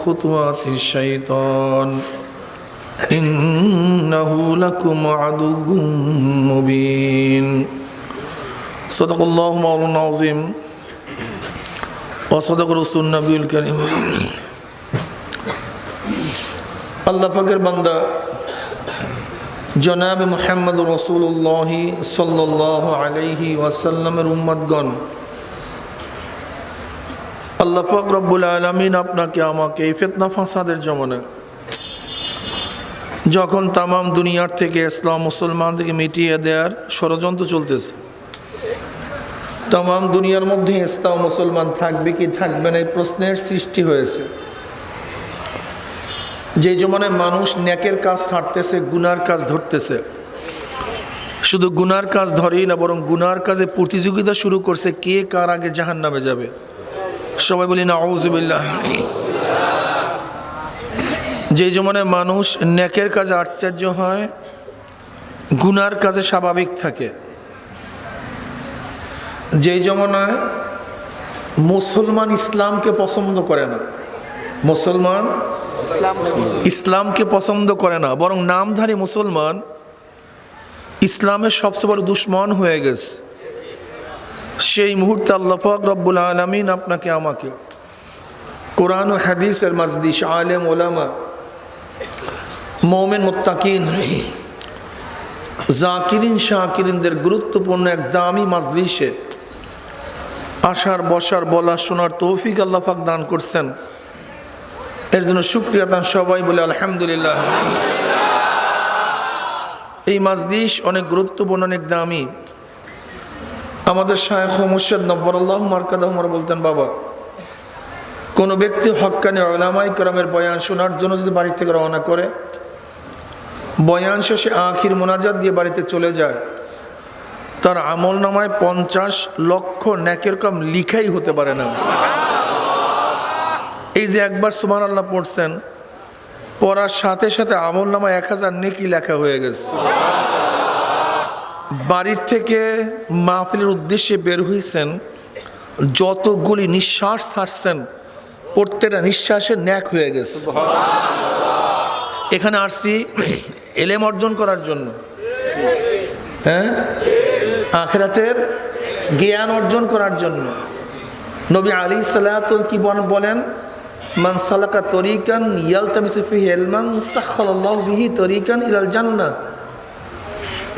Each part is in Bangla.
خطوات الشيطان إنه لكم عدو مبين صدق الله مولانا العظيم وصدق رسول النبي الكريم আল্লাহ পাকের বান্দা জনাব মুহাম্মদ রাসূলুল্লাহ সাল্লাল্লাহু আলাইহি ওয়াসাল্লামের উম্মতগণ, আল্লাহ পাক রব্বুল আলামিন আপনাকে আমাকে এই ফিতনা ফাসাদের জমানায় যখন তাম দুনিয়ার থেকে ইসলাম মুসলমানদেরকে মিটিয়ে দেওয়ার ষড়যন্ত্র চলতেছে, তাম দুনিয়ার মধ্যে ইসলাম মুসলমান থাকবে কি থাকবে না এই প্রশ্নের সৃষ্টি হয়েছে। যে জমানায় মানুষ নেকের কাজ ছাড়তেছে, গুনার কাজ ধরতেছে, শুধু গুনার কাজ ধরেই না বরং গুনার কাজে প্রতিযোগিতা শুরু করছে, কে কার আগে জাহান্নামে যাবে। সবাই বলি না আউযুবিল্লাহ। যে জমানায় মানুষ নেকের কাজে আশ্চর্য হয়, গুনার কাজে স্বাভাবিক থাকে, যে জমানায় মুসলমান ইসলামকে পছন্দ করে না, মুসলমান ইসলামকে পছন্দ করে না বরং নামধারী মুসলমান ইসলামের সবচেয়ে বড় দুশ্মন হয়ে গেছে, সেই মুহূর্তে আল্লাহ পাক রব্বুল আলামিন আপনাকে আমাকে কোরআন ও হাদিসের মাজলিস, আলেম ওলামা, মুমিন মুত্তাকিন, জাকিরিন শাকিরিনদের গুরুত্বপূর্ণ এক দামি মাজলিসে আসার, বসার, বলা, শোনার তৌফিক আল্লাহ পাক দান করছেন। এর জন্য শুকরিয়া তান সবাই বলে আলহামদুলিল্লাহ। এই মাজলিস অনেক গুরুত্বপূর্ণ, অনেক দামি। আমাদের শায়খ মুর্শিদ নব্বরুল্লাহ মারকাদাহু বলতেন, বাবা, কোনো ব্যক্তি হক্কানি উলামায়ে কেরামের বয়ান শোনার জন্য যদি বাড়ি থেকে রওনা করে, বয়ান শেষে আখির মোনাজাত দিয়ে বাড়িতে চলে যায়, তার আমল নামায় 50 লক্ষ নেকের কাম লিখাই হতে পারে না। এই যে একবার সুবহানাল্লাহ পড়ছেন, পড়ার সাথে সাথে আমল নামায় 1000 নেকি লেখা হয়ে গেছে। বাড়ির থেকে মাহফিলের উদ্দেশ্যে বের হয়েছেন, যতগুলি নিঃশ্বাস ছাড়ছেন প্রত্যেকটা নিঃশ্বাসে ন্যাক হয়ে গেছে। এখানে আসছি এলেম অর্জন করার জন্য, হ্যাঁ, আখিরাতের জ্ঞান অর্জন করার জন্য। নবী আলাইহিস সালাতু কি বলেন, মান সালাকা তরিকান ইয়ালতামিসু ফিহি ইলমান সাখালাল্লাহু বিহি তরিকান ইলাল জান্নাহ।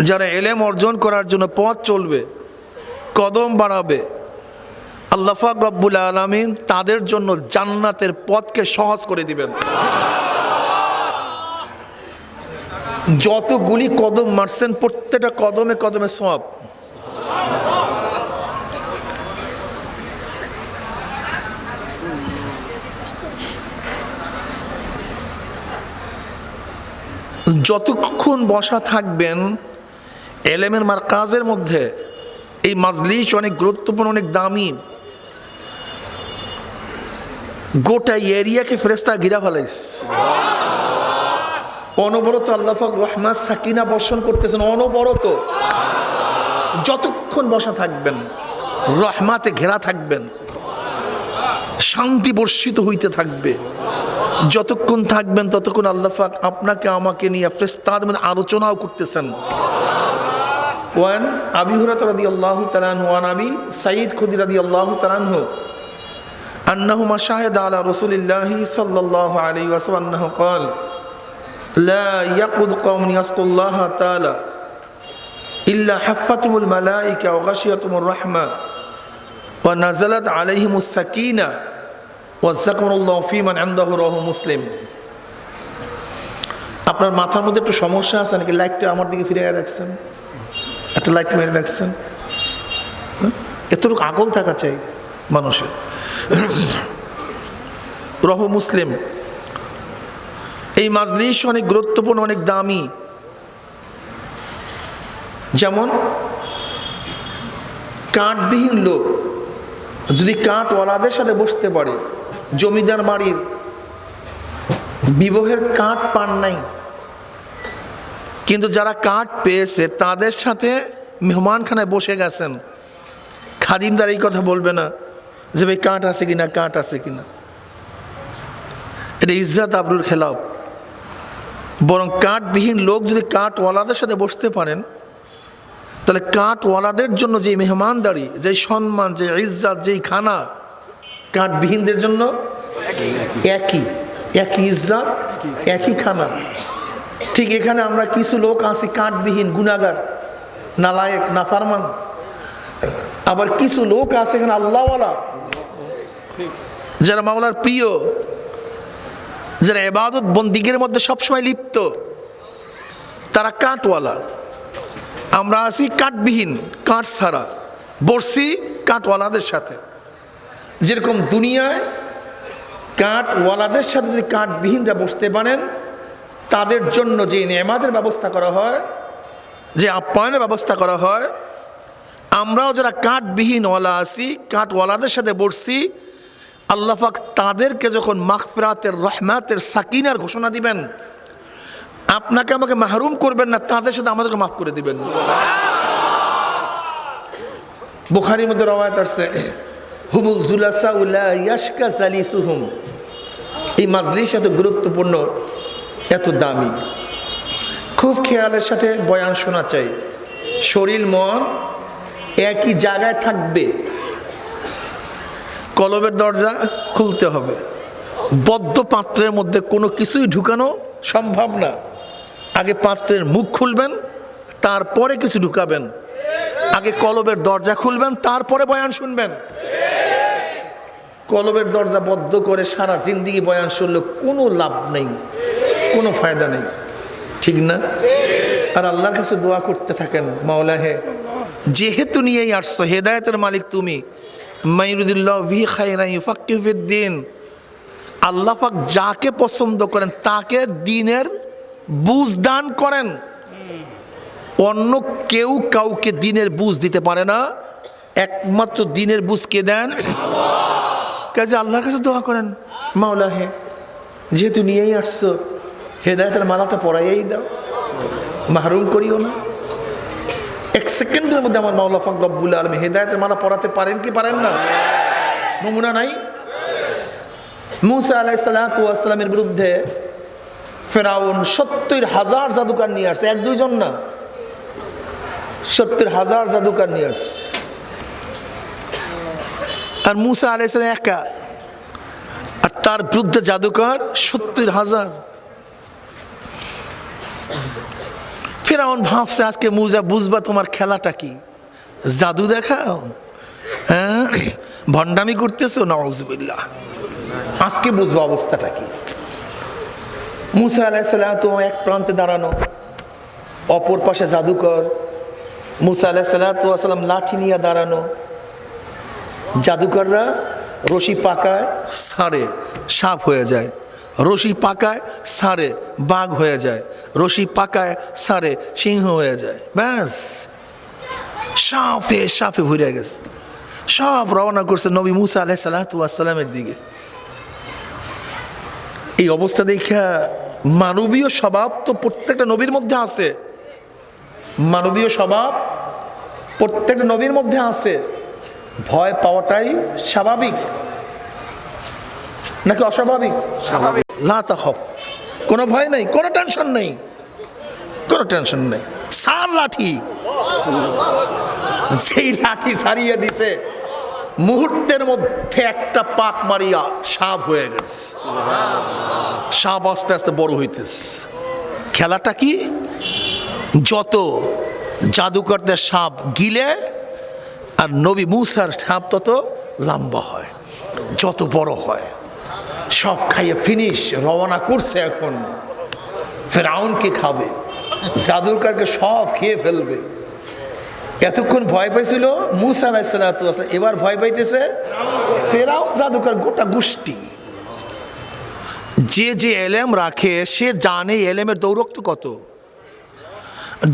যারা এলেম অর্জন করার জন্য পথ চলবে, কদম বাড়াবে, আল্লাহ পাক রব্বুল আলামিন তাদের জন্য জান্নাতের পথকে সহজ করে দিবেন। যতগুলি কদম মারছেন প্রত্যেকটা কদমে কদমে সওয়াব। যতক্ষণ বসা থাকবেন এলেমের মারকাজের মধ্যে, এই মাজলিস অনেক গুরুত্বপূর্ণ, অনেক দামি। গোটা এরিয়াকে ফেরেশতা ঘিরা ফেলাইছে। অনবরত আল্লাহ পাক রহমত সাকিনা বর্ষণ করতেছেন, অনবরত। যতক্ষণ বসা থাকবেন রহমাতে ঘেরা থাকবেন, শান্তি বর্ষিত হইতে থাকবে। যতক্ষণ থাকবেন ততক্ষণ আল্লাহ পাক আপনাকে আমাকে নিয়ে ফেরেশতাদের মধ্যে আলোচনাও করতেছেন। ওয়ান আবি হুরায়রা রাদিয়াল্লাহু তাআলা আনহু ওয়ান আবি সাঈদ খুদরি রাদিয়াল্লাহু তাআলা আনহু আন্নাহুমা শাহিদা আলা রাসূলিল্লাহি সাল্লাল্লাহু আলাইহি ওয়াসাল্লাম আন্নাহু ক্বাল লা ইয়াকুদ কওমুন ইয়াসকুল্লাহ তাআলা ইল্লা হাফাতুমুল মালায়েকা ওয়া গাশিয়াতুমুর রাহমা ওয়া নাযালাত আলাইহিমুস সাকিনা ওয়া যাকারুল্লাহু ফীমান ইনদাহু রাহু মুসলিম। আপনার মাথার মধ্যে একটু সমস্যা আছে নাকি? লাইটটা আমার দিকে ফিরে রাখছেন, একটা লাইট মেরে রাখছেন। এতটুকু আকল থাকা চাই মানুষের। রাহু মুসলিম। এই মাজলিস অনেক গুরুত্বপূর্ণ, অনেক দামি। যেমন কাঠবিহীন লোক যদি কাঠওয়ালাদের সাথে বসতে পারে, জমিদার বাড়ির বিবাহের কাঠ পান নাই, কিন্তু যারা কাঠ পেয়েছে তাদের সাথে মেহমানখানায় বসে গেছেন, খাদিমদার এই কথা বলবে না যে ভাই কাঠ আছে কিনা, কাঠ আছে কিনা। এটা ইজ্জত আবরুর খেলাফ। বরং কাঠবিহীন লোক যদি কাঠওয়ালাদের সাথে বসতে পারেন, তাহলে কাঠওয়ালাদের জন্য যে মেহমানদারি, যে সম্মান, যে ইজ্জত, যেই খানা, কাঠবিহীনদের জন্য একই ইজ্জত, একই খানা। ঠিক এখানে আমরা কিছু লোক আছি কাঠবিহীন, গুনাহগার, নালায়েক, নাফরমান। আবার কিছু লোক আছে এখানে আল্লাহওয়ালা, যারা মাওলার প্রিয়, যারা ইবাদত বন্দিগের মধ্যে সবসময় লিপ্ত, তারা কাঠওয়ালা। আমরা আছি কাঠবিহীন, কাঠ ছাড়া, বসছি কাঠওয়ালাদের সাথে। যেরকম দুনিয়ায় কাঠওয়ালাদের সাথে যদি কাঠবিহীনরা বসতে পারেন, তাদের জন্য যে নেয়ামতের ব্যবস্থা করা হয়, যে আপ্যায়নের ব্যবস্থা করা হয়, আমরাও যারা কাঠবিহীনওয়ালা আছি, কাঠওয়ালাদের সাথে বসছি, আল্লাহ পাক তাদেরকে যখন মাগফিরাতের, রহমাতের, সাকিনার ঘোষণা দিবেন, আপনাকে আমাকে মাহরুম করবেন না, তাদের সাথে আমাদেরকে মাফ করে দিবেন। বুখারীর মধ্যে রওয়ায়াত আছে, হুবুল জুলাসা উলা ইয়াশকা জালিসুহুম। এই মাজলিস এত গুরুত্বপূর্ণ, এত দামি, খুব খেয়ালের সাথে বয়ান শোনা চাই। শরীর মন একই জায়গায় থাকবে। কলবের দরজা খুলতে হবে। বদ্ধ পাত্রের মধ্যে কোনো কিছুই ঢুকানো সম্ভব না। আগে পাত্রের মুখ খুলবেন, তারপরে কিছু ঢুকাবেন। আগে কলবের দরজা খুলবেন, তারপরে বয়ান শুনবেন। কলবের দরজা বদ্ধ করে সারা জিন্দিগি বয়ান শুনলে কোনো লাভ নেই, কোনো ফায়দা নেই, ঠিক না? আর আল্লাহর কাছে দোয়া করতে থাকেন, মাওলা হে, যেহেতু নিয়েই আসছো, হেদায়েতের মালিক তুমি, মাইরুদুল্লাহ বিহি খায়রান ইউফাক্কিহু ফিদ্দিন। আল্লাহ পাক যাকে পছন্দ করেন তাকে দ্বীনের বুঝ দান করেন। অন্য কেউ কাউকে দ্বীনের বুঝ দিতে পারে না, একমাত্র দ্বীনের বুঝ কে দেন? কাজে আল্লাহর কাছে দোয়া করেন, মাওলা হে, যেহেতু নিয়েই আসছো, হেদায়েতের মালাটা পরাইয়াই দাও, মাহরুম করিও না। এক সেকেন্ডের মধ্যে আমার মাওলা পাক রব্বুল আলামিন হেদায়েতের মালা পরাতে পারেন কি পারেন না? নমুনা নাই? মুসা আলাইহিস সালাতু ওয়াস সালামের বিরুদ্ধে ফেরাউন ৭০,০০০ জাদুকর নিয়ে আসছে, এক দুইজন না, ৭০,০০০ জাদুকর নিয়ে আসছে। আর মুসা আলাইহিস সালাম একা, আর তার বিরুদ্ধে জাদুকর ৭০,০০০। ফেরাউন ভাবছে আজকে মুসা বুঝবা তোমার খেলাটা কি, জাদু দেখাও, হ্যাঁ, ভণ্ডামি করতেছো, নাউজুবিল্লাহ, আজকে বুঝবো অবস্থাটা কি। মুসা আলাইহিস সালাম তো এক প্রান্তে দাঁড়ানো, অপর পাশে জাদুকর। মুসা আলাইহিস সালাম লাঠি নিয়ে দাঁড়ানো, জাদুকররা রশি পাকায় ছাড়ে, সাপ হয়ে যায়, রশি পাকায় ছাড়ে, বাঘ হয়ে যায়, রশি পাকায় ছাড়ে, সিংহ হয়ে যায়। ব্যাস, সাপে সাপে ভরে গেছে। সব রওনা করছে নবী মুসা আলাইহিস সালামের দিকে। এই অবস্থা দেখা মানবীয় স্বভাব তো প্রত্যেকটা নবীর মধ্যে আছে, মানবীয় স্বভাব প্রত্যেকটা নবীর মধ্যে আছে। ভয় পাওয়াটাই স্বাভাবিক নাকি অস্বাভাবিক? স্বাভাবিক। লা তাখাফ, কোনো ভয় নেই, কোনো টেনশন নেই, কোনো টেনশন নেই। সার লাঠি, যেই লাঠি ছাড়িয়ে দিছে, মুহূর্তের মধ্যে একটা পাক মারিয়া সাপ হয়ে গেছে। সাপ আস্তে আস্তে বড় হইতেছে। খেলাটা কি? যত জাদুকরদের সাপ গিলে আর নবী মুসার সাপ তত লম্বা হয়, যত বড় হয়। সব খাইয়ে ফিনিশ, রওনা করছে এখন। ফেরাউনকে খাবে, জাদুকরকে সব খেয়ে ফেলবে। এতক্ষণ ভয় পাইছিল মুসা আলাইহিস সালাম, এবার ভয় পাইতেছে ফেরাউন, জাদুকর, গোটা গোষ্ঠী। যে যে এলেম রাখে সে জানে এলেমের দৌরত্ব কত।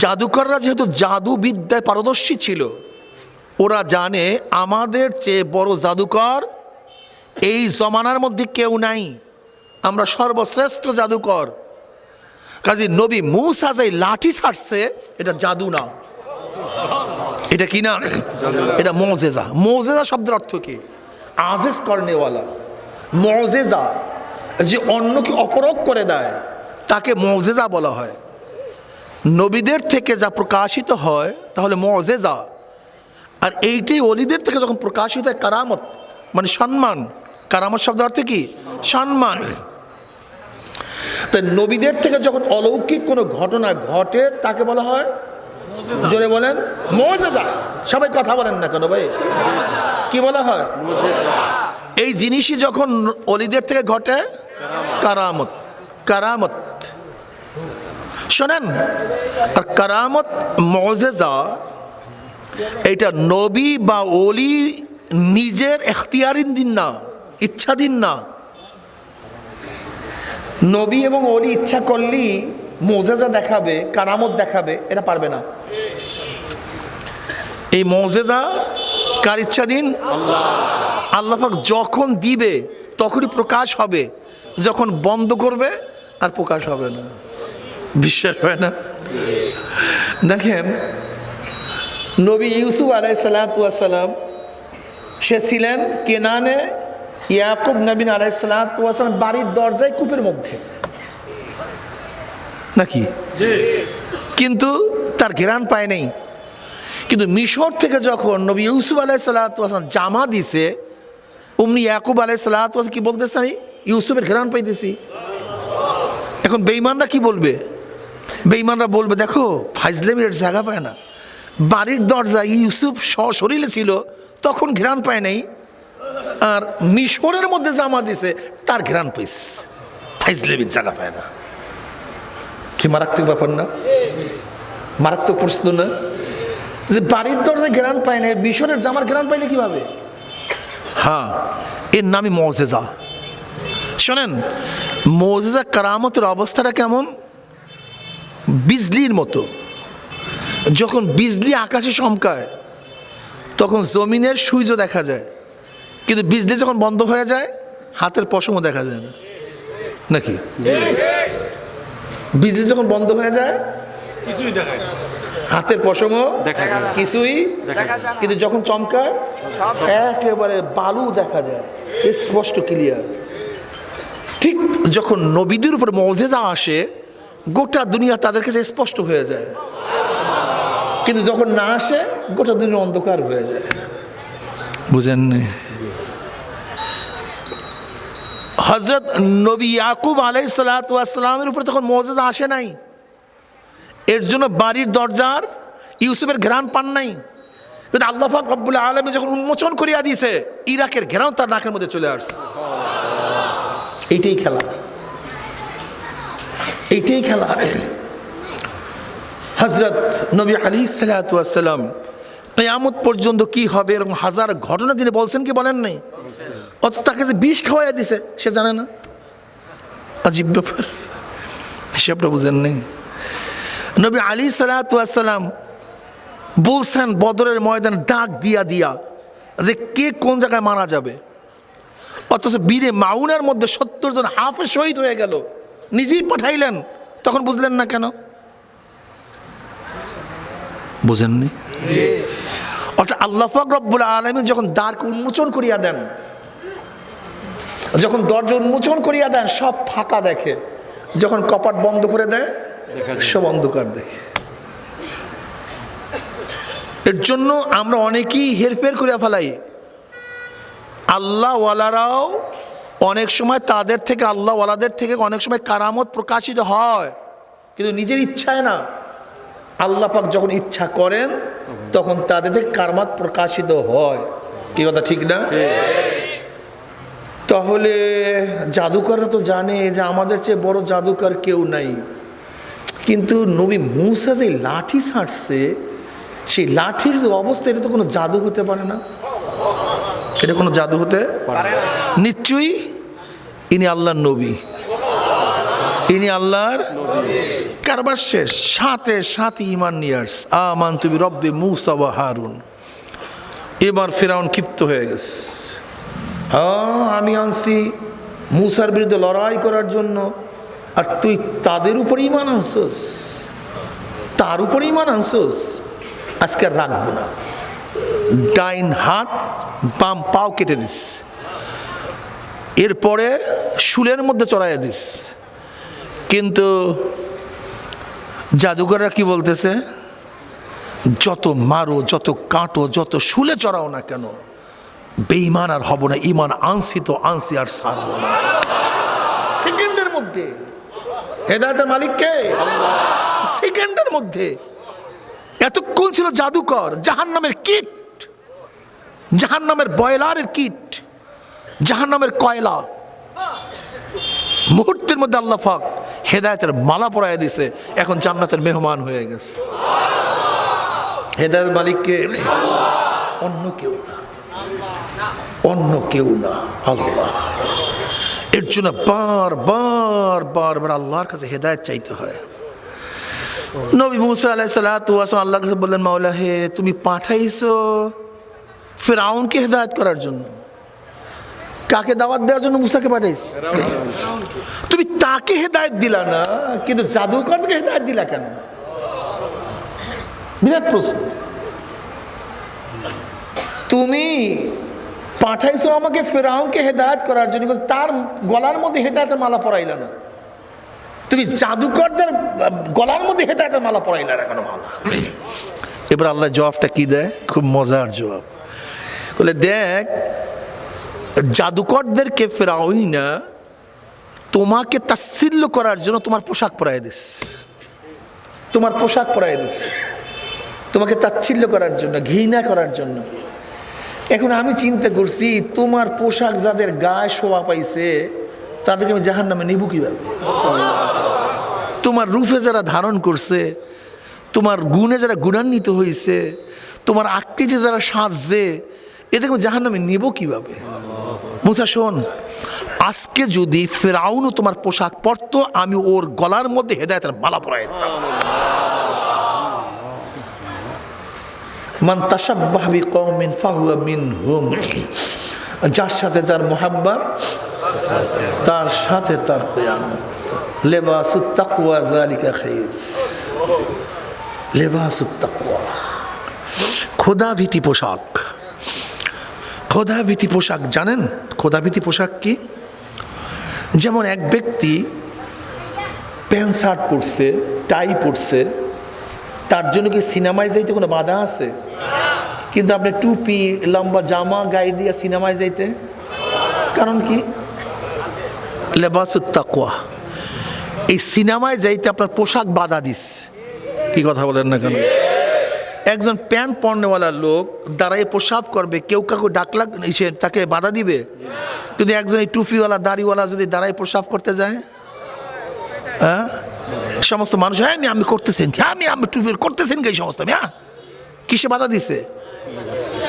জাদুকররা যেহেতু জাদু বিদ্যায় পারদর্শী ছিল, ওরা জানে আমাদের চেয়ে বড় জাদুকর এই জমানার মধ্যে কেউ নাই, আমরা সর্বশ্রেষ্ঠ জাদুকর। কাজে নবী মুসা যে লাঠি ছাড়ছে এটা জাদু না, এটা কি না? এটা মুজিজা। মুজিজা শব্দের অর্থ কি? আজিজ করনেওয়ালা, মুজিজা যে অন্যকে অপরক করে দেয় তাকে মুজিজা বলা হয়। নবীদের থেকে যা প্রকাশিত হয় তাহলে মুজিজা, আর এইটাই ওলিদের থেকে যখন প্রকাশিত হয় কারামত, মানে সম্মান। কারামত শব্দ অর্থ কি? সম্মান। তাই নবীদের থেকে যখন অলৌকিক কোনো ঘটনা ঘটে তাকে বলা হয়, জোরে বলেন, মুজিজা। সবাই কথা বলেন না কেন ভাই? কি বলা হয়? এই জিনিসই যখন ওলিদের থেকে ঘটে কারামত। কারামত শোনেন, আর কারামত মুজিজা এটা নবী বা ওলি নিজের এখতিয়ারিন দিন না, ইচ্ছাধীন না। নবী এবং ওলি ইচ্ছা করলেই মুজিজা দেখাবে, কারামত দেখাবে, এটা পারবে না। এই মুজিজা কার ইচ্ছাধীন? আল্লাহ পাক যখন দিবে তখনই প্রকাশ হবে, যখন বন্ধ করবে আর প্রকাশ হবে না। বিশ্বাস হয় না? দেখেন নবী ইউসুফ আলাইহিস সালাম, সে ছিলেন কেনানে। ইয়াকুব নবী আলাইহিস সালাম বাড়ির দরজায় কূপের মধ্যে, নাকি? কিন্তু তার ঘেরান পায় নাই। কিন্তু মিশর থেকে যখন নবী ইউসুফ আলাইহিস সালাম জামা দিছে, অমনি ইয়াকুব আলাইহিস সালাম কি বলতেছে? আমি ইউসুফের ঘেরান পাইতেছি। এখন বেঈমানরা কি বলবে? বেঈমানরা বলবে, দেখো ফাইজলামের জায়গা পায় না। বাড়ির দরজা ইউসুফ সশরীরে ছিল, তখন ঘেরান পায় নাই, আর মিশরের মধ্যে জামা দিছে তার ঘেরান পাইছে, ফাইজলামের জায়গা পায় না। কি মারাত্মক ব্যাপার না? মারাত্মক প্রশ্ন না? যে বাড়ির দরজায় ঘেরান পায় না, মিশরের জামার ঘেরান পাইলে কিভাবে? হ্যাঁ, এর নামই মুজিজা। শোনেন, মুজিজা কারামতের অবস্থাটা কেমন? বিজলির মতো। যখন বিজলি আকাশে চমকায় তখন জমিনের সূর্য দেখা যায়, কিন্তু বিজলি যখন বন্ধ হয়ে যায় হাতের পশমও দেখা যায় না, নাকি? বিজলি যখন বন্ধ হয়ে যায় কিছুই দেখা যায়, হাতের পশমও দেখা যায়, কিছুই দেখা যায়। কিন্তু যখন চমকায় একেবারে বালু দেখা যায়, স্পষ্ট ক্লিয়ার। ঠিক যখন নবীদের উপর মুজিজা আসে গোটা দুনিয়া তাদের কাছে স্পষ্ট হয়ে যায়, কিন্তু যখন না আসে গোটা দুনিয়া অন্ধকার হয়ে যায়। বুঝেন? হযরত নবী ইয়াকুব আলাইহিস সালামের উপর তখন মুজিজা আসে নাই, এর জন্য বাড়ির দরজার ইউসুফের ঘেরান পান নাই। কিন্তু আল্লাহ পাক রব্বুল আলামিন যখন উন্মোচন করিয়া দিয়েছে, ইরাকের ঘেরান তার নাকের মধ্যে চলে আসছে। এইটাই খেলা, এইটাই খেলা। হযরত নবী আলাইহিস সালাম কিয়ামত পর্যন্ত কি হবে এরকম হাজার ঘটনা তিনি বলছেন কি বলেন নাই? অত তাকে যে বিষ খাওয়াইয়া দিছে সে জানে না। আজীব ব্যাপার, হিসাবটা বুঝেন নেই। নবী আলাইহিস সালাম বলছেন বদরের ময়দানে ডাক দিয়া দিয়া যে কে কোন জায়গায় মারা যাবে, অথচ বীরে মাউনার মধ্যে 70 জন হাফেজ শহীদ হয়ে গেল, নিজেই পাঠাইলেন, তখন বুঝলেন না কেন? বুঝেননি? অর্থাৎ আল্লাহ পাক রব্বুল আলামিন যখন দ্বারকে উন্মোচন করিয়া দেন, যখন দরজা উন্মোচন করিয়া দেন সব ফাঁকা দেখে, যখন কপাট বন্ধ করে দেয় সব অন্ধকার দেখে। এর জন্য আমরা অনেকেই হেরফের করিয়া ফেলাই। আল্লাহ ওয়ালারাও অনেক সময় তাদের থেকে, আল্লাহ ওয়ালাদের থেকে অনেক সময় কারামত প্রকাশিত হয়, কিন্তু নিজের ইচ্ছায় না। আল্লাহ পাক যখন ইচ্ছা করেন তখন তাদের থেকে কারামত প্রকাশিত হয়। কি কথা ঠিক না? তাহলে জাদুকররা তো জানে যে আমাদের চেয়ে বড় জাদুকর কেউ নাই, কিন্তু নবী মূসা যে লাঠি ছাড়ছে, সেই লাঠির যে অবস্থা, এটা তো কোনো জাদু হতে পারে না। এটা কোনো জাদু হতে পারে না। নিশ্চয়ই ইনি আল্লাহর নবী, ইনি আল্লাহর কারবার শেষ, সাথে সাথে ঈমান নিয়ে আসছে, আমানতু বিরব্বি মূসা ওয়া হারুন। এবার ফিরআউন ক্ষিপ্ত হয়ে গেছে, আমি আনছি মূসার বিরুদ্ধে লড়াই করার জন্য, আর তুই তাদের উপর ঈমান আনছস, তার উপর ঈমান আনছস, আজকে আর রাখবো না। ডাইন হাত বাম পাও কেটে দিস। এরপরে শুলের মধ্যে চড়াইয়া দিস। কিন্তু জাদুকররা কি বলতেছে, যত মারো, যত কাটো, যত শুলে চড়াও না কেন, বেঈমান আর হব না, ইমান আনছি তো আনছি, আর ছাড়বো না। সেকেন্ডের মধ্যে হেদায়েতের মালিক কে? সেকেন্ডের মধ্যে। এতক্ষণ ছিল জাদুকর, জাহান্নামের কিট, জাহান্নামের বয়লারের কিট, জাহান্নামের কয়লা। মুহূর্তের মধ্যে আল্লাহ পাক হেদায়েতের মালা পরাইয়া দিছে, এখন জান্নাতের মেহমান হয়ে গেছে। হেদায়েতের মালিক কে? অন্য কেউ না, অন্য কেউ না, আল্লাহ। এর জন্য বারবার বারবার আল্লাহর কাছে হেদায়েত চাইতে হয়। নবী মুসা আলাইহিস সালাতু ওয়াস সালাম আল্লাহর কাছে বললেন, মাওলা হে, তুমি পাঠাইছো ফিরআউনকে হেদায়েত করার জন্য। কাকে দাওয়াত দেওয়ার জন্য মুসাকে পাঠাইছ? তুমি তাকে হেদায়েত দিলা না, কিন্তু জাদুকরকে হেদায়েত দিলা কেন? বিরাট প্রশ্ন। তুমি পাঠাইছো আমাকে ফিরআউনকে হেদায়েত করার জন্য, তার গলার মধ্যে হেদায়েতের মালা পরাইলা না। তুমি জাদুকরদের গলার মধ্যে হেদায়েতের মালা পরাইলা না কেন? মালা। এবার আল্লাহ জবাবটা কি দেয়, খুব মজার জবাব। বলে, দেখ, জাদুকরদেরকে ফিরআউনা তোমাকে তাচ্ছিল্য করার জন্য তোমার পোশাক পরাই দিস, তোমার পোশাক পরাই দিস, তোমাকে তাচ্ছিল্য করার জন্য, ঘৃণা করার জন্য। এখন আমি চিন্তা করছি, তোমার পোশাক যাদের গায়ে শোভা পাইছে তাদেরকে আমি জাহান্নামে নিব কিভাবে? তোমার রূপে যারা ধারণ করছে, তোমার গুণে যারা গুণান্বিত হয়েছে, তোমার আকৃতি যারা সাজছে, এদেরকে আমি জাহান্নামে নিব কিভাবে? মুসা শোন, আজকে যদি ফিরআউনও তোমার পোশাক পরতো, আমি ওর গলার মধ্যে হেদায়েতের মালা পরাই দিতাম। মান তাশাব্বাহা বিকওমিন ফাহুয়া মিনহুম, যার সাথে যার মুহাব্বত তার সাথে তার কিয়ামত। লিবাসুত তাকওয়া যালিকা খায়র, লিবাসুত তাকওয়া, খোদাভীতি পোশাক। খোদাভীতি পোশাক জানেন? খোদাভীতি পোশাক কি? যেমন এক ব্যক্তি প্যান্ট শার্ট পরছে, টাই পরছে, তার জন্য কি সিনেমায় যাইতে কোনো বাধা আছে? কিন্তু আপনি টুপি, লম্বা জামা গায়ে দিয়ে সিনেমায় যাইতে, কারণ কি? লিবাসুত তাকওয়া। এই সিনেমায় যাইতে আপনার পোশাক বাধা দিস। কি কথা বলেন না কেন? একজন প্যান্ট পরনেওয়ালা লোক দাঁড়ায় প্রসাব করবে, কেউ কাউকে ডাকলা তাকে বাধা দিবে? যদি একজন এই টুপিওয়ালা দাড়িওয়ালা যদি দাঁড়ায় প্রসাব করতে যায়, হ্যাঁ, সমস্ত মানুষ, হ্যাঁ আমি করতেছেন, আমি টুপি করতেছেন কি সমস্ত, হ্যাঁ, কিসে বাধা দিছে?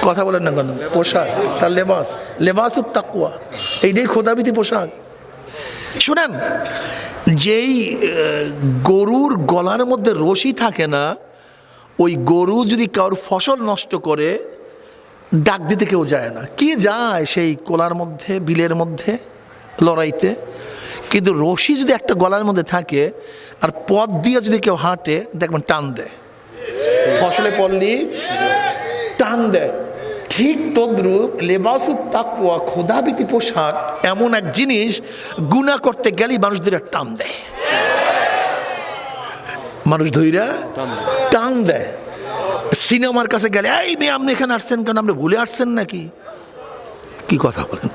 কথা বলেন না কেন? পোশাক, তার লেবাস, লেবাসুত তাকওয়া, এইটাই খোদাভীতি পোশাক। শুনেন, যেই গরুর গলার মধ্যে রশি থাকে না, ওই গরু যদি কারোর ফসল নষ্ট করে ডাক দিতে কেউ যায় না। কি যায় সেই কোলার মধ্যে, বিলের মধ্যে লড়াইতে? কিন্তু রশি যদি একটা গলার মধ্যে থাকে আর পথ দিয়ে যদি কেউ হাঁটে, দেখবেন টান দেয়, ফসলে পড়লি টান দেয়। ঠিক তদ্রূপ লেবাসুত তাকওয়া, খোদাভীতি পোশাক এমন এক জিনিস, গুনাহ করতে গেলেই মানুষদের টান দেয়, মানুষ ধইরা টান দেয়। সিনেমার কাছে গেলে, এই মেয়ে আপনি এখানে আসছেন কেন, আপনি ভুলে আসছেন নাকি? কি কথা বলেন?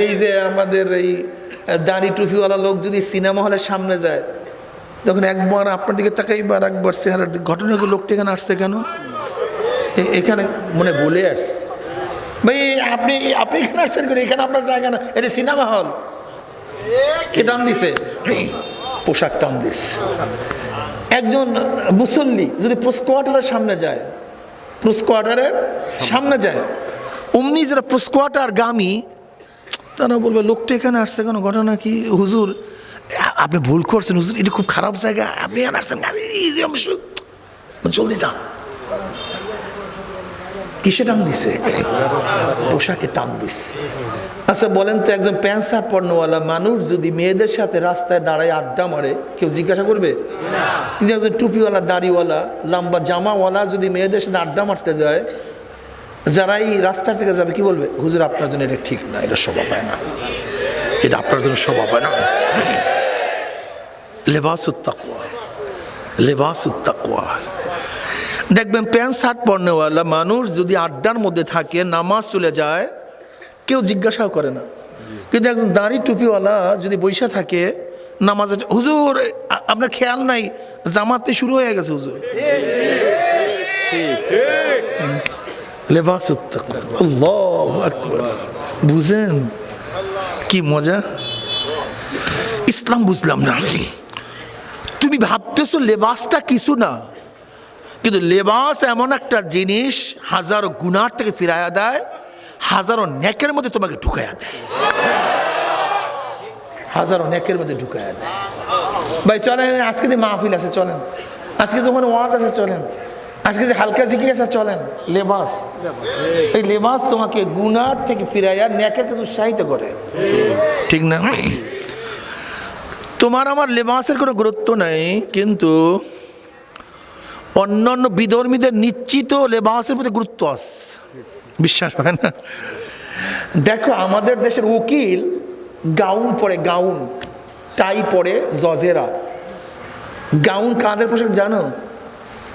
এই যে আমাদের এই দাড়ি টুপিওয়ালা লোক যদি সিনেমা হলের সামনে যায়, তখন একবার আপনার দিকে তাকাইবার, একবার চেহারার দিকে, ঘটনাগুলো লোকটা এখানে আসছে কেন, এখানে মনে ভুলে আসছে। ভাই আপনি এখানে আসছেন কেন, এখানে আপনার জায়গা না, এটা সিনেমা হল। কে টান দিছে? পোশাক টান দিছে। একজন মুসল্লি যদি প্রস্কোয়াটারের সামনে যায়, প্রস্কোয়াটারের সামনে যায়, অমনি যারা প্রস্কোয়াটার গামী তারা বলবে, লোকটা এখানে আসছে কেন, ঘটনা কি? হুজুর আপনি ভুল করছেন, হুজুর এটা খুব খারাপ জায়গা, আপনি এখানে আসছেন, জলদি যান। কিসে টান দিছে? পোশাকে টান দিছে। আচ্ছা বলেন তো, একজন প্যান্ট শার্ট পরনেওয়ালা মানুষ যদি মেয়েদের সাথে রাস্তায় দাঁড়ায় আড্ডা মারে, কেউ জিজ্ঞাসা করবে? কিন্তু একজন টুপিওয়ালা, দাড়িওয়ালা, লম্বা জামাওয়ালা যদি মেয়েদের সাথে আড্ডা মারতে যায়, যারা এই রাস্তার থেকে যাবে কি বলবে, হুজুর আপনার জন্য এটা ঠিক না, এটা শোভা পায় না, এটা আপনার জন্য শোভা পায় না। লেবাসুত তাকওয়া, লেবাসুত তাকওয়া। দেখবেন প্যান্ট শার্ট পরনেওয়ালা মানুষ যদি আড্ডার মধ্যে থাকে, নামাজ চলে যায়, কেউ জিজ্ঞাসাও করে না। কিন্তু একজন দাড়ি টুপিওয়ালা যদি বৈশা থাকে নামাজে, হুজুর আপনার খেয়াল নাই জামাতে শুরু হয়ে গেছে হুজুর। লেবাসুত তাকওয়া, আল্লাহু আকবার। বুঝেন কি মজা? ইসলাম বুঝলাম না। তুমি ভাবতেছো লেবাসটা কিছু না, কিন্তু লেবাস এমন একটা জিনিস হাজারো গুনার থেকে ফিরাইয়া দেয়, হাজারো নেকের মধ্যে তোমাকে ঢুকাইয়া দেয়, হাজারো নেকের মধ্যে ঢুকাইয়া দেয়। ভাই চলেন, আজকে যে মাহফিল আছে চলেন, আজকে যখন ওয়াজ আছে চলেন, আজকে যে হালকা জিকির আছে চলেন। লেবাস, এই লেবাস তোমাকে গুনার থেকে ফিরাইয়া নেকের কাছে উৎসাহিত করে, ঠিক না? তোমার আমার লেবাসের কোনো গুরুত্ব নাই, কিন্তু অন্যান্য বিধর্মীদের নিশ্চিত লেবাসের প্রতি গুরুত্ব আছে, বিশ্বাস হয় না? দেখো আমাদের দেশের উকিল গাউন পরে, গাউন টাই পরে, জজেরা। গাউন কাদের পোশাক জানো?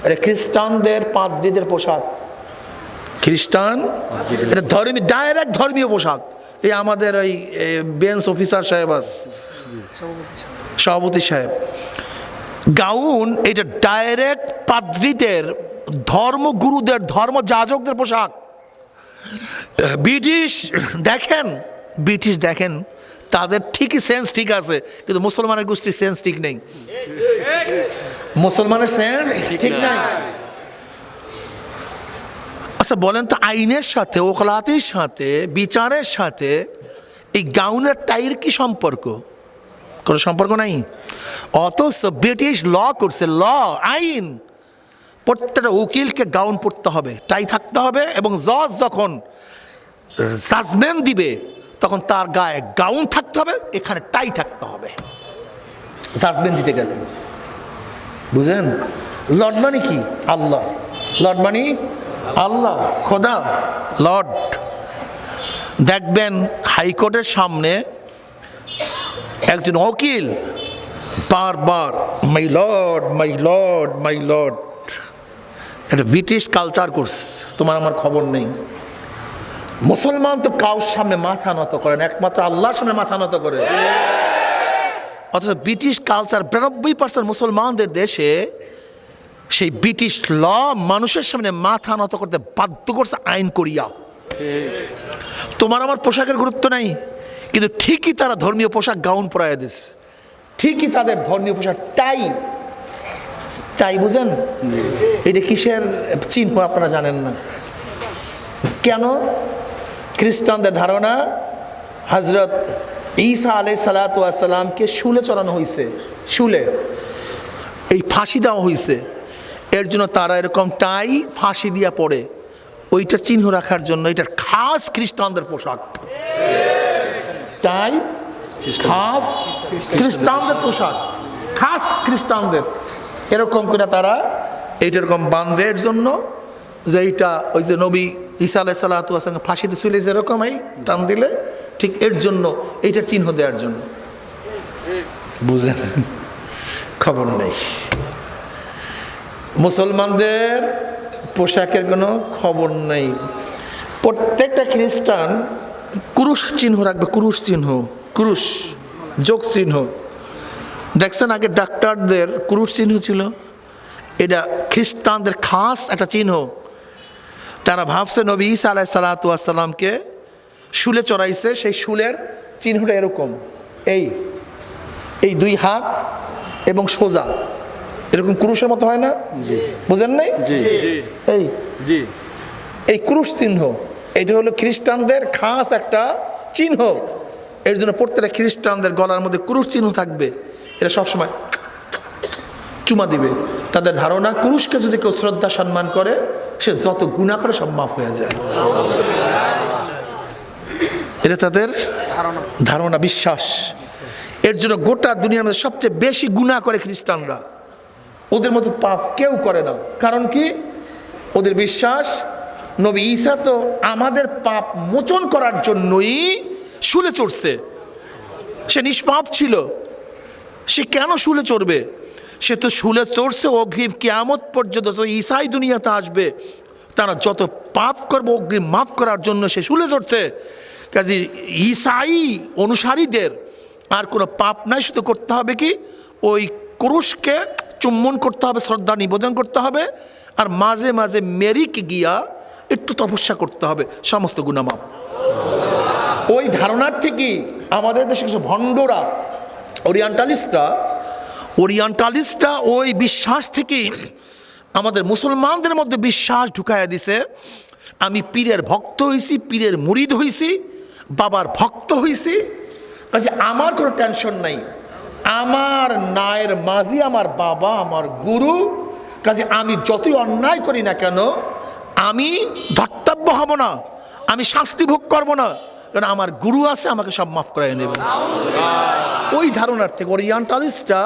আরে খ্রিস্টানদের পাদ্রীদের পোশাক। খ্রিস্টান এটা ধর্মী, ডাইরেক্ট ধর্মীয় পোশাক। এই আমাদের ওই বেঞ্চ অফিসার সাহেব আছে, সভাপতি সাহেব, গাউন এটা ডাইরেক্ট পাদ্রীদের, ধর্মগুরুদের, ধর্মযাজকদের পোশাক। ব্রিটিশ দেখেন, ব্রিটিশ দেখেন, তাদের ঠিকই সেন্স ঠিক আছে, কিন্তু মুসলমানের গোষ্ঠীর সেন্স ঠিক নেই, মুসলমানের সেন্স ঠিক নাই। আচ্ছা বলেন তো, আইনের সাথে, ওকালাতির সাথে, বিচারের সাথে এই গাউনের টাইয়ের কি সম্পর্ক? কোনো সম্পর্ক নাই। অথচ ব্রিটিশ ল করছে, ল আইন, প্রত্যেকটা উকিলকে গাউন পরতে হবে, টাই থাকতে হবে, এবং জজ যখন জাজমেন্ট দিবে তখন তার গায়ে গাউন থাকতে হবে, এখানে টাই থাকতে হবে জাজমেন্ট দিতে গেলে। বুঝেন? লর্ড মানে কি? আল্লাহ। লর্ড মানে আল্লাহ, খোদা, লর্ড। দেখবেন হাইকোর্টের সামনে একজন উকিল বারবার my lord, my lord, my lord. এটা ব্রিটিশ কালচার করছে, তোমার আমার খবর নেই। মুসলমান তো কাউর সামনে মাথা নত করে না, একমাত্র আল্লাহর সামনে মাথা নত করে। অথচ ব্রিটিশ কালচার 92% মুসলমানদের দেশে, সেই ব্রিটিশ ল মানুষের সামনে মাথা নত করতে বাধ্য করছে আইন করিয়া। তোমার আমার পোশাকের গুরুত্ব নাই, কিন্তু ঠিকই তারা ধর্মীয় পোশাক গাউন পরাইয়া দিস, ঠিকই তাদের ধর্মীয় পোশাক টাই। টাই বুঝেন? এটা কিসের চিহ্ন আপনারা জানেন না কেন? খ্রিস্টানদের ধারণা হযরত ঈসা আলাইহিস সালাতু ওয়াস সালামকে শুলে চড়ানো হয়েছে, শুলে এই ফাঁসি দেওয়া হয়েছে, এর জন্য তারা এরকম টাই ফাঁসি দিয়া পড়ে, ওইটার চিহ্ন রাখার জন্য। এটার খাস খ্রিস্টানদের পোশাক, টাই খাস খ্রিস্টানদের পোশাক, খাস খ্রিস্টানদের। এরকম করে তারা এইটা এরকম বাঁধে এর জন্য, যে এইটা ওই যে নবী ঈসা আলাইহিস সালাতু ওয়াস সালাম ফাঁসিতে ছিল যেরকম এই টান দিলে, ঠিক এর জন্য, এইটার চিহ্ন দেওয়ার জন্য। বুঝেন? খবর নেই, মুসলমানদের পোশাকের কোনো খবর নেই। প্রত্যেকটা খ্রিস্টান ক্রুশ চিহ্ন রাখবে, ক্রুশ চিহ্ন, ক্রুশ যোগ চিহ্ন। দেখছেন আগে ডাক্তারদের ক্রুশ চিহ্ন ছিল, এটা খ্রিস্টানদের খাস একটা চিহ্ন। তারা ভাবছে নবী ঈসা আলাইহিস সালাতু ওয়াস সালামকে শুলে চড়াইছে, সেই শুলের চিহ্নটা এরকম, এই এই দুই হাত এবং সোজা এরকম ক্রুশের মতো হয় না? বুঝেন নাই? এই এই ক্রুশ চিহ্ন, এটা হলো খ্রিস্টানদের খাস একটা চিহ্ন। এর জন্য প্রত্যেকটা খ্রিস্টানদের গলার মধ্যে ক্রুশ চিহ্ন থাকবে। এরা সবসময় চুমা দিবে। তাদের ধারণা ক্রুশকে যদি কেউ শ্রদ্ধা সম্মান করে, সে যত গুনাহ করে সব মাফ হয়ে যায়। এটা তাদের ধারণা, বিশ্বাস। এর জন্য গোটা দুনিয়ার মধ্যে সবচেয়ে বেশি গুনাহ করে খ্রিস্টানরা, ওদের মতো পাপ কেউ করে না। কারণ কি? ওদের বিশ্বাস নবী ঈসা তো আমাদের পাপ মোচন করার জন্যই শুলে চড়ছে। সে নিষ্পাপ ছিল, সে কেন শুলে চড়বে? সে তো শুলে চড়ছে অগ্রিম কিয়ামত পর্যন্ত ঈসাই দুনিয়াতে আসবে, তারা যত পাপ করবে অগ্রিম মাফ করার জন্য সে শুলে চড়ছে। কাজে ঈসাই অনুসারীদের আর কোনো পাপ নাই, শুধু করতে হবে কি ওই ক্রুশকে চুম্বন করতে হবে, শ্রদ্ধা নিবেদন করতে হবে, আর মাঝে মাঝে মেরিকে গিয়া একটু তপস্যা করতে হবে, সমস্ত গুনাহ মাফ। ওই ধারণার থেকেই আমাদের দেশে কিছু ভণ্ডরা, ওরিয়েন্টালিস্টরা ওই বিশ্বাস থেকেই আমাদের মুসলমানদের মধ্যে বিশ্বাস ঢুকাইয়া দিছে, আমি পীরের ভক্ত হইছি, পীরের মুরিদ হইছি, বাবার ভক্ত হইছি, কাজে আমার কোনো টেনশন নাই, আমার নায়ের মাঝি আমার বাবা, আমার গুরু, কাজে আমি যতই অন্যায় করি না কেন আমি ধর্তব্য হব না, আমি শাস্তি ভোগ করব না, কারণ আমার গুরু আছে, আমাকে সব মাফ করাই নেবে। ওই ধারণার থেকে ওরিয়েন্টালিস্টরা,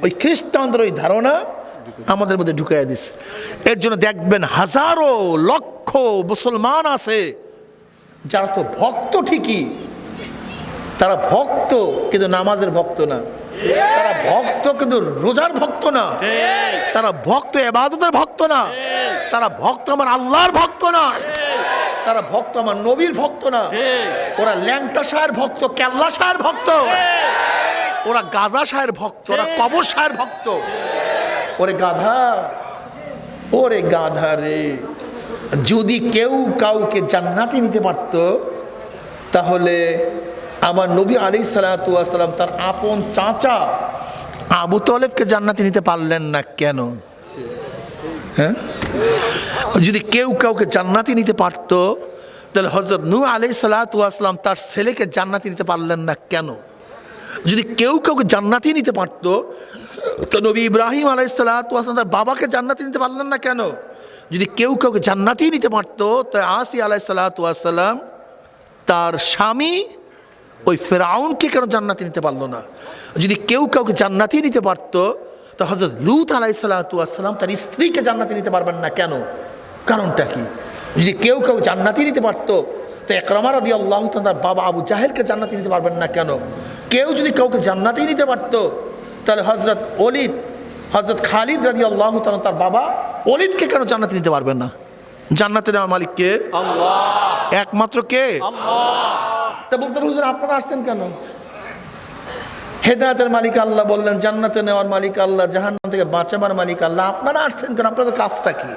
ওই খ্রিস্টানদের ওই ধারণা আমাদের মধ্যে ঢুকাইয়া দিচ্ছে। এর জন্য দেখবেন হাজারো লক্ষ মুসলমান আছে যারা তো ভক্ত ঠিকই, তারা ভক্ত কিন্তু নামাজের ভক্ত না, তারা ভক্ত কিন্তু রোজার ভক্ত না, তারা ভক্ত ইবাদতের ভক্ত না, তারা ভক্ত আমার আল্লাহর ভক্ত না, তারা ভক্ত আমার নবীর ভক্ত না। ওরা ল্যাংটা শাহের ভক্ত, কেল্লা শাহের ভক্ত, ওরা গাজা শাহের ভক্ত, ওরা কবর শাহের ভক্ত। ওরে গাধা, ওরে গাধা রে, যদি কেউ কাউকে জান্নাতে নিতে পারত তাহলে আমার নবী আলাইহিস সালাতু ওয়াস সালাম তার আপন চাচা আবু তালেবকে জান্নাতে নিতে পারলেন না কেন? হ্যাঁ, যদি কেউ কাউকে জান্নাতে নিতে পারত তাহলে হযরত নূহ আলাইহিস সালাতু ওয়াস সালাম তার ছেলেকে জান্নাতে নিতে পারলেন না কেন? যদি কেউ কাউকে জান্নাতে নিতে পারত তো নবী ইব্রাহিম আলাইহিস সালাতু ওয়াস সালাম তার বাবাকে জান্নাতে নিতে পারলেন না কেন? যদি কেউ কাউকে জান্নাতে নিতে পারত তো আসি আলাইহিস সালাতু ওয়াস সালাম তার স্বামী ওই ফেরাউনকে কেন জান্নাতে নিতে পারলো না? যদি কেউ কাউকে জান্নাতে নিতে পারত তো হযরত লূত আলাইহিস সালাতু ওয়াস সালাম তার স্ত্রীকে জান্নাতে নিতে পারবেন না কেন? কারণটা কি? যদি কেউ জান্নাতে নিতে পারতো তো ইকরামা রাদিয়াল্লাহু তাআলা তার বাবা আবু জাহেলকে জান্নাতে নিতে পারবেন না কেন? কেউ যদি কাউকে জান্নাতেই নিতে পারতো তাহলে হযরত খালিদ রাদিয়াল্লাহু তাআলা তার বাবা ওলীদকে কেন জান্নাতে নিতে পারবেন না? জান্নাতে নেওয়ার মালিক কে? আল্লাহ। একমাত্র কে? আল্লাহ। তা বলতে হুজুর আপনারা আসছেন কেন? হেদায়েতের মালিক আল্লাহ বললেন, জান্নাতে নেওয়ার মালিক আল্লাহ, জাহান্নাম থেকে বাঁচাবার মালিক আল্লাহ, আপনারা আসছেন কেন? আপনাদের কাজটা কি?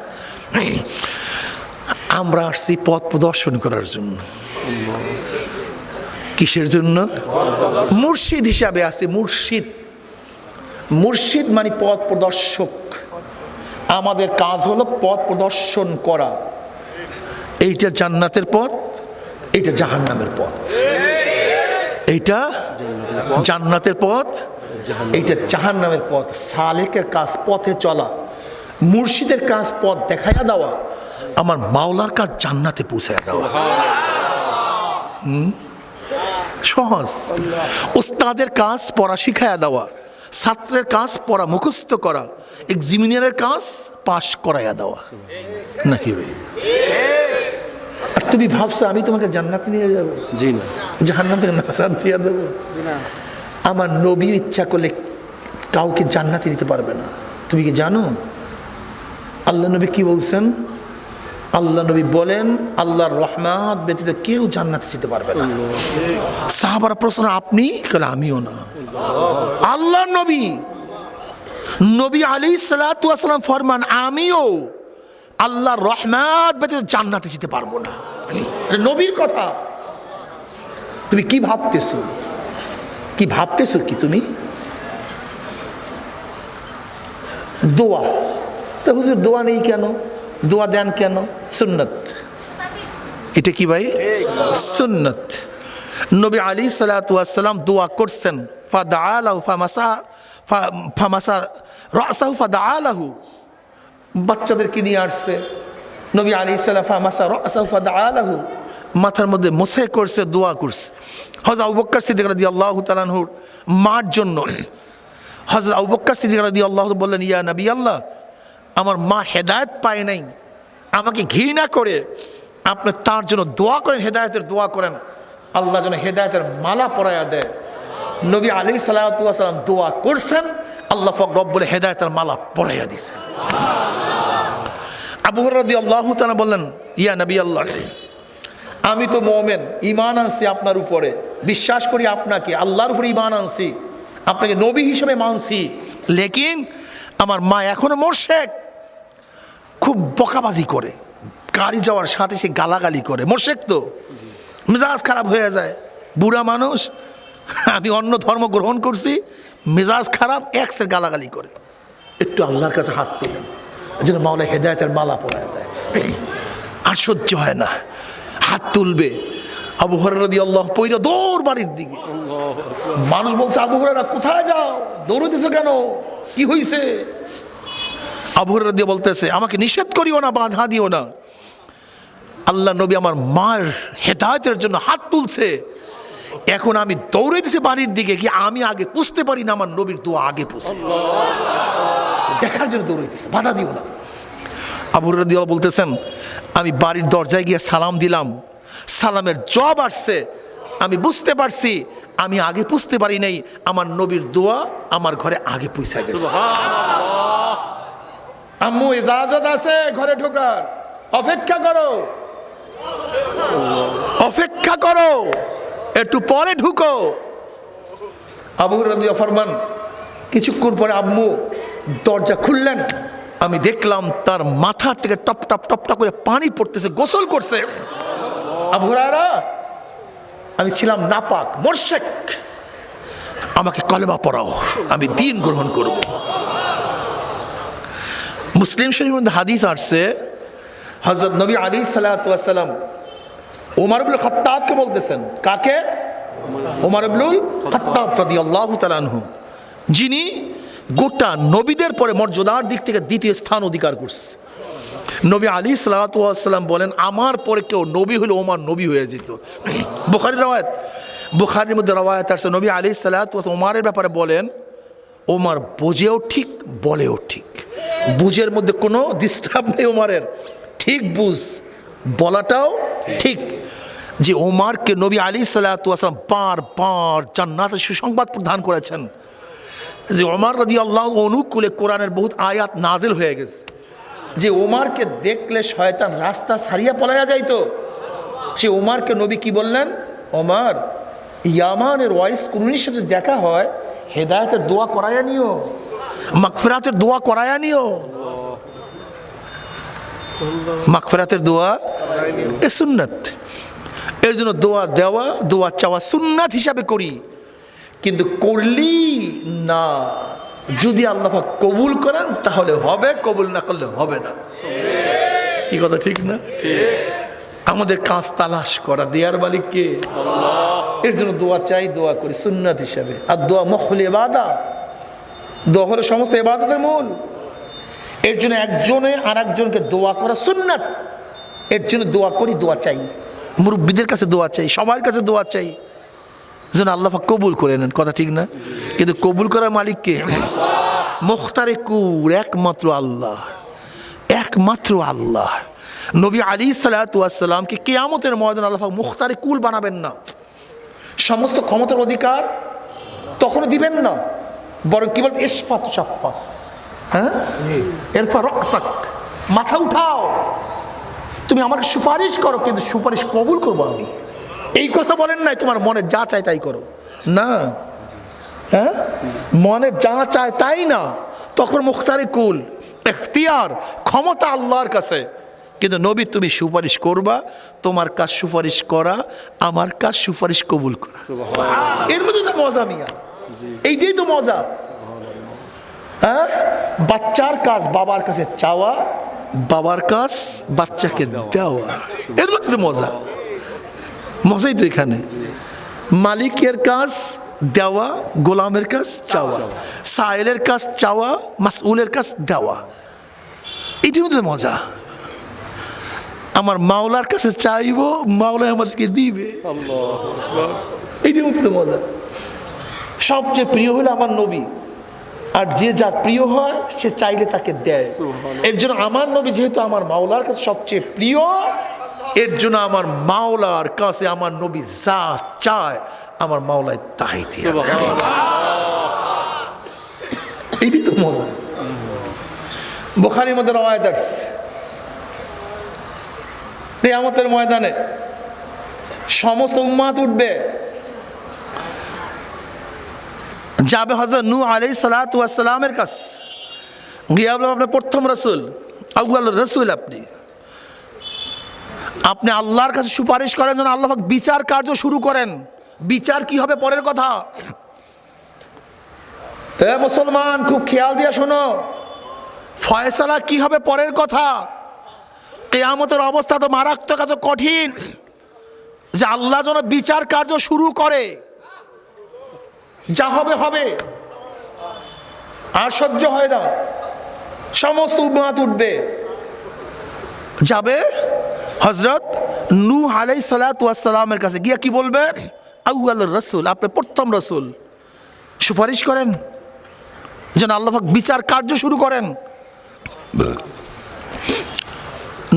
আমরা আসছি পথ প্রদর্শন করার জন্য। কিসের জন্য? মুর্শিদ হিসাবে আছে। মুর্শিদ মানে পথ প্রদর্শক। আমাদের কাজ হলো পথ প্রদর্শন করা। এইটা জান্নাতের পথ, এইটা জাহান্নামের পথ। এইটা জান্নাতের পথ, এইটা জাহান্নামের পথ। সালেকের কাজ পথে চলা, মুর্শিদের কাজ পথ দেখাইয়া দেওয়া, আমার মাওলার কাজ জান্নাতে পৌঁছাইয়া দেওয়া। সহজ। ওস্তাদের কাজ পড়া শিখাইয়া দেওয়া, ছাত্রের কাজ পড়া মুখস্থ করা, এক্সামিনারের কাজ পাশ করাইয়া দেওয়া, নাকি ভাই? আর তুমি ভাবছো আমি তোমাকে জান্নাতে নিয়ে যাবো? জি না। জান্নাতের নাজাত দিয়ে দেবো? আমার নবী ইচ্ছা করলে কাউকে জান্নাতে দিতে পারবে না। তুমি কি জানো আল্লাহ নবী কি বলছেন? আল্লাহ নবী বলেন আল্লাহর রহমত ব্যতীত কেউ জান্নাতে যেতে পারবে না। সাহাবারা প্রশ্ন, আপনি? বলে আমিও না। আল্লাহর নবী আলাইহিস সালাতু ওয়াস সালাম ফরমান, আমিও আল্লাহর রহমত ব্যতীত জান্নাতে যেতে পারবো না। নবীর কথা। তুমি কি ভাবতেছো? কি ভাবতেছো কি তুমি? দোয়া তো হুজুর দোয়া নেই কেন? দোয়া দেন কেন? সুন্নত। এটা কি ভাই? সুন্নত। নবী আলাইহিস সালাতু ওয়াস সালাম দোয়া করছেন, ফাদআ লাহু ফামাসা রাসাহু ফাদআ লাহু। বাচ্চাদেরকে নিয়ে আসছে, নবী আলাইহিস সালাম ফামাসা রাসাহু ফাদআ লাহু, মাথার মধ্যে মোছে করছে, দোয়া করছে। হযরত আবু বকর সিদ্দিক রাদিয়াল্লাহু তাআলা আনহুর মার জন্য হযরত আবু বকর সিদ্দিক রাদিয়াল্লাহু বললেন, ইয়া নবী আল্লাহ, আমার মা হেদায়েত পায় নাই, আমাকে ঘৃণা করে আপনি তার জন্য দোয়া করেন, হেদায়েতের দোয়া করেন, আল্লাহ যেন হেদায়েতের মালা পরাইয়া দেয়। নবী আলাইহিস সালাতু ওয়াস সালাম দোয়া করছেন, আল্লাহ পাক রব্বুল হেদায়েতের মালা পরাইয়া দিয়েছেন। আবু হুরায়রা রাদিয়াল্লাহু তাআলা বললেন, ইয়া নবী আল্লাহ, আমি তো মুমিন, ঈমান আনছি আপনার উপরে, বিশ্বাস করি আপনাকে, আল্লাহর উপরে ঈমান আনছি, আপনাকে নবী হিসেবে মানছি, লেকিন আমার মা এখনো মুশরিক, খুব বকাবাজি করে, গাড়ি যাওয়ার সাথে সে গালাগালি করে, মুশরিক তো মেজাজ খারাপ হয়ে যায়, বুড়া মানুষ, আমি অন্য ধর্ম গ্রহণ করছি, মেজাজ খারাপ, এক্সের গালাগালি করে, একটু আল্লাহর কাছে হাত তোলেন যেন মাওলা হেদায়েতের মালা পরায় দেয়। আর সহ্য হয় না, হাত তুলবে। আবু হুরায়রা রাদিয়াল্লাহু পয়রা দৌড় বাড়ির দিকে। মানুষ বলছে, আবু হুরায়রা কোথায় যাও, দৌড়াইতেছো কেন, কি হইছে? আবু হুরায়রা রাদিয়াল্লাহু বলতেছে, আমাকে নিষেধ করিও না, বাধা দিও না, আল্লাহ নবী আমার মার হেদায়েতের জন্য হাত তুলছে, এখন আমি দৌড়াইতেছি বাড়ির দিকে, কি আমি আগে পুষতে পারি না আমার নবীর দোয়া আগে পুষে, দেখার জন্য দৌড়াইতেছে, বাধা দিও না। আবু হুরায়রা রাদিয়াল্লাহু বলতেছেন, আমি বাড়ির দরজায় গিয়ে সালাম দিলাম, সালামের জবাব আসছে, আমি বুঝতে পারছি আমি আগে পুষতে পারি নাই, আমার নবীর দোয়া আমার ঘরে আগে পৌঁছে গেছে। আম্মু ইজাজত আছে ঘরে ঢোকার, অপেক্ষা করো, অপেক্ষা করো, একটু পরে ঢুকো। আবু হুরায়রা রাদিয়াল্লাহু ফরমান, কিছুক্ষণ পরে আম্মু দরজা খুললেন, আমি দেখলাম তার মাথার থেকে টপ টপ টপ টপ করে পানি পড়তেছে, গোসল করছে। আবু হুরায়রা, আমি ছিলাম নাপাক, মুশরিক, আমাকে কলেমা পড়াও, আমি দ্বীন গ্রহণ করব। মুসলিম শরীফের মধ্যে হাদিস আসছে, হযরত নবী আলাইহিস সালাতু ওয়াস সালাম ওমর ইবনে খাত্তাবকে বলতেছেন, কাকে? ওমর ইবনে খাত্তাব রাদিয়াল্লাহু তাআলা আনহু, যিনি গোটা নবীদের পরে মর্যাদার দিক থেকে দ্বিতীয় স্থান অধিকার করছে। নবী আলাইহিস সালাতু ওয়াস সালাম বলেন, আমার পরে কেউ নবী হলে ওমর নবী হয়ে যেত। বুখারীর রাওয়ায়াত, বুখারীর মধ্যে রাওয়ায়াত আছে, নবী আলাইহিস সালাতু ওয়াস ওমরের ব্যাপারে বলেন, ওমর বোঝেও ঠিক, বলেও ঠিক, বুঝের মধ্যে কোনো ডিস্টার্ব নেই ওমরের, ঠিক বুঝ, বলাটাও ঠিক। যে ওমরকে নবী আলাইহিস সালাতু ওয়াস সালাম বারবার জান্নাতের সুসংবাদ প্রদান করেছেন, যে ওমর রাদিয়াল্লাহু অনুকূলে কোরআনের বহুত আয়াত নাজিল হয়ে গেছে, যে ওমরকে দেখলে শয়তান রাস্তা ছাড়িয়া পলাইয়া যাইতো, সে ওমরকে নবী কি বললেন, ওমর, ইয়ামানের ওয়াইস কুরুনির সাথে দেখা হয়, হেদায়েতের দোয়া করায়া নিও, মাগফিরাতের দোয়া করায়া নিও। মাগফিরাতের দোয়া এ সুন্নাত, এর জন্য দোয়া দেওয়া, দোয়া চাওয়া সুন্নাত হিসাবে করি, কিন্তু করলি না, যদি আল্লাহ পাক কবুল করেন তাহলে হবে, কবুল না করলে হবে না। কি কথা ঠিক না? আমাদের কাজ তালাশ করা, দেয়ার মালিক কে? আল্লাহ। এর জন্য দোয়া চাই, দোয়া করি সুন্নাত হিসাবে। আর দোয়া মুখল ইবাদত, দোয়া হলো সমস্ত ইবাদতের মূল। এর জন্য একজনে আর একজনকে দোয়া করা সুন্নাত, এর জন্য দোয়া করি, দোয়া চাই, মুরব্বীদের কাছে দোয়া চাই, সবার কাছে দোয়া চাই, যেন আল্লাহ পাক কবুল করে নেন। কথা ঠিক না? কিন্তু কবুল করার মালিক কে? মুখতারে কুল, একমাত্র আল্লাহ, একমাত্র আল্লাহ। নবী আলাইহিস সালাতু ওয়াস সালামকে কিয়ামতের ময়দানে আল্লাহ পাক মুখতারে কুল বানাবেন না, সমস্ত ক্ষমতার অধিকার তখন দিবেন না, বরং কি বল, ইসফাত শাফা, হ্যাঁ, এরপর রাসাক, মাথা উঠাও, তুমি আমাকে সুপারিশ করো, কিন্তু সুপারিশ কবুল করবো আমি। এই কথা বলেন নাই তোমার মনে যা চায় তাই করো, না, হ্যাঁ, মনে যা চায় তাই না, তখন মুখতারে কুল, ইখতিয়ার, ক্ষমতা আল্লাহর কাছে। কিন্তু নবী তুমি সুপারিশ করবা, তোমার কাজ সুপারিশ করা, আমার কাজ সুপারিশ কবুল করা। এর মধ্যে তো মজা মিয়া, এইটাই তো মজা। হ্যাঁ, বাচ্চার কাজ বাবার কাছে চাওয়া, বাবার কাজ বাচ্চাকে দেওয়া, এর মধ্যে তো মজা, মজাই তো এখানে। মালিকের কাজ দেওয়া, গোলামের কাজ চাওয়া, সাইলের কাজ চাওয়া, মাসউলের কাজ দেওয়া, এটির মধ্যে মজা। আমার মাওলার কাছে চাইবো, মাওলা আমাদেরকে দিবে, এইটির মধ্যে তো মজা। সবচেয়ে প্রিয় হলো আমার নবী, আর যে যার প্রিয় হয় সে চাইলে তাকে দেয়। এর জন্য আমার নবী যেহেতু আমার মাওলার কাছে সবচেয়ে প্রিয়, এর জন্য আমার মাওলার কাছে আমার নবী যা চায় আমার মাওলায় তাই দিয়ে। এটি তো মজা। বুখারীর মধ্যে রওয়ায়াত আছে, কিয়ামতের ময়দানে সমস্ত উম্মাত উঠবে, যাবে হযরত নূহ আলাইহিস সালাতু ওয়াস সালামের কাছে, গিয়ে বলবে আপনি প্রথম রাসূল, আউয়াল রাসূল, আপনি আল্লাহর কাছে সুপারিশ করেন যেন আল্লাহ পাক বিচার কার্য শুরু করেন। বিচার কি হবে পরের কথা। হে মুসলমান, খুব খেয়াল দিয়ে শোনো, ফয়সালা কি হবে পরের কথা। কিয়ামতের অবস্থা তো মারাত্মক, এত কঠিন যে আল্লাহ যেন বিচার কার্য শুরু করে। যা হবে হবে, আর সহ্য হয় না। সমস্ত উম্মাত উঠবে, যাবে হযরত নূহ আলাইহিস সালাতু ওয়াস সালামের কাছে, গিয়া কি বলবে, আউয়াল রাসূল, আপনি প্রথম রাসূল, সুপারিশ করেন যেন আল্লাহ পাক বিচার কার্য শুরু করেন।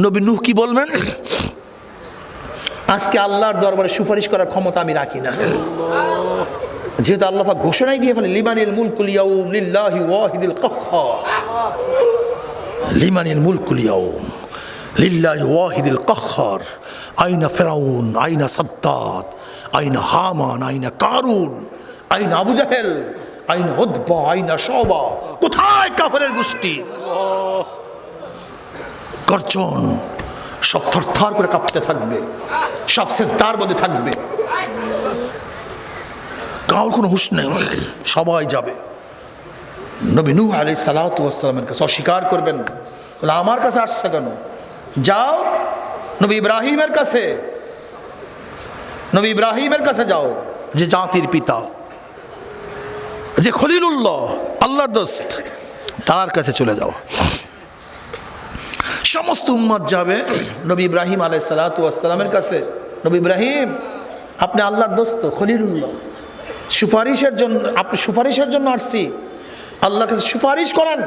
নবী নূহ কি বলবেন, আজকে আল্লাহর দরবারে সুপারিশ করার ক্ষমতা আমি রাখি না। যেহেতু আল্লাহ পাক ঘোষণাই দিয়ে ফেলে, লিমানিল মুলকুল ইয়াউম লিল্লাহি ওয়াহিদিল কাহ্হার, লিমানিল মুলকুল ইয়াউম লিল্লাহি ওয়াহিদিল কাহ্হার, আইনা ফিরাউন, আইনা সাদ্দাত, আইনা হামান, আইনা কারুন, আইনা আবু জাহেল, আইনা উতবা, আইনা শাবা, কোথায় কাফেরের গোষ্ঠী। গর্জন, সব থরথর করে কাঁপতে থাকবে, সব সিজদার মধ্যে থাকবে, কারোর কোনো হুঁশ নেই, সবাই যাবে। নবী নূহ আলাইহিস সালাতু ওয়াস সালামের কাছে অস্বীকার করবেন, বলে আমার কাছে আসছে কেন, যাও নবী ইব্রাহিমের কাছে, নবী ইব্রাহিমের কাছে যাও, যে জাতির পিতা, যে খলিলুল্লাহ, আল্লাহর দোস্ত, তার কাছে চলে যাও। সমস্ত উম্মত যাবে নবী ইব্রাহিম আলাইহিস সালাতু ওয়াস সালামের কাছে। নবী ইব্রাহিম, আপনি আল্লাহর দোস্ত, খলিলুল্লাহ, সুপারিশের জন্য, আপনি সুপারিশের জন্য আসছি, আল্লাহর কাছে সুপারিশ করেন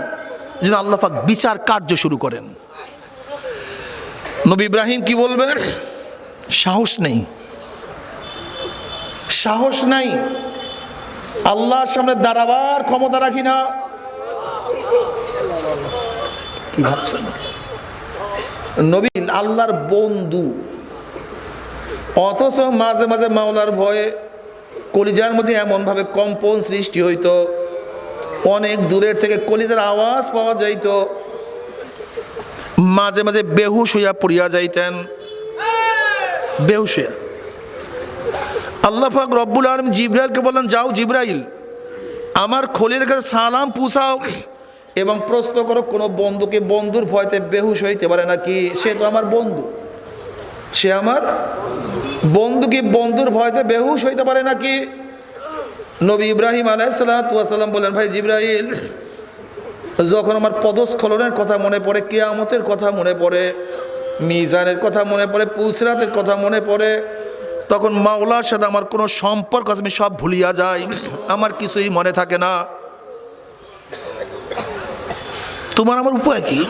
যেন আল্লাহ পাক বিচার কার্য শুরু করেন। নবী ইব্রাহিম কি বলবেন, সাহস নেই, সাহস নাই, আল্লাহর সামনে দাঁড়াবার ক্ষমতা রাখি না। কি ভাবছেন, নবী আল্লাহর বন্ধু, অথচ মাঝে মাঝে মাওলার ভয়ে কলিজার মধ্যে এমন ভাবে কম্পন সৃষ্টি হইতো, অনেক দূরের থেকে কলিজার আওয়াজ পাওয়া যাইত, মাঝে মাঝে বেহুশ হইয়া পড়িয়া যাইতেন, বেহুশ হইয়া। আল্লাহ পাক রব্বুল আলামিন জিবরাইলকে বললেন, যাও জিবরাইল, আমার খলিলের কাছে সালাম পৌঁছাও এবং প্রশ্ন করো, কোনো বন্ধুকে বন্ধুর ভয়তে বেহুশ হইতে পারে নাকি? সে তো আমার বন্ধু, সে আমার বন্ধুকে বন্ধুর ভয়তে বেহুশ হইতে পারে নাকি? নবী ইব্রাহিম আলাইহিস সালাতু ওয়াস সালাম বলেন, ভাই জিবরাইল, যখন আমার পদস্খলনের কথা মনে পড়ে, কিয়ামতের কথা মনে পড়ে, মিজানের কথা মনে পড়ে, পুলসিরাতের কথা মনে পড়ে, তখন মাওলার সাথে আমার কোনো সম্পর্ক আমি সব ভুলিয়া যাই, আমার কিছুই মনে থাকে না। তোমার আমার উপায় কি?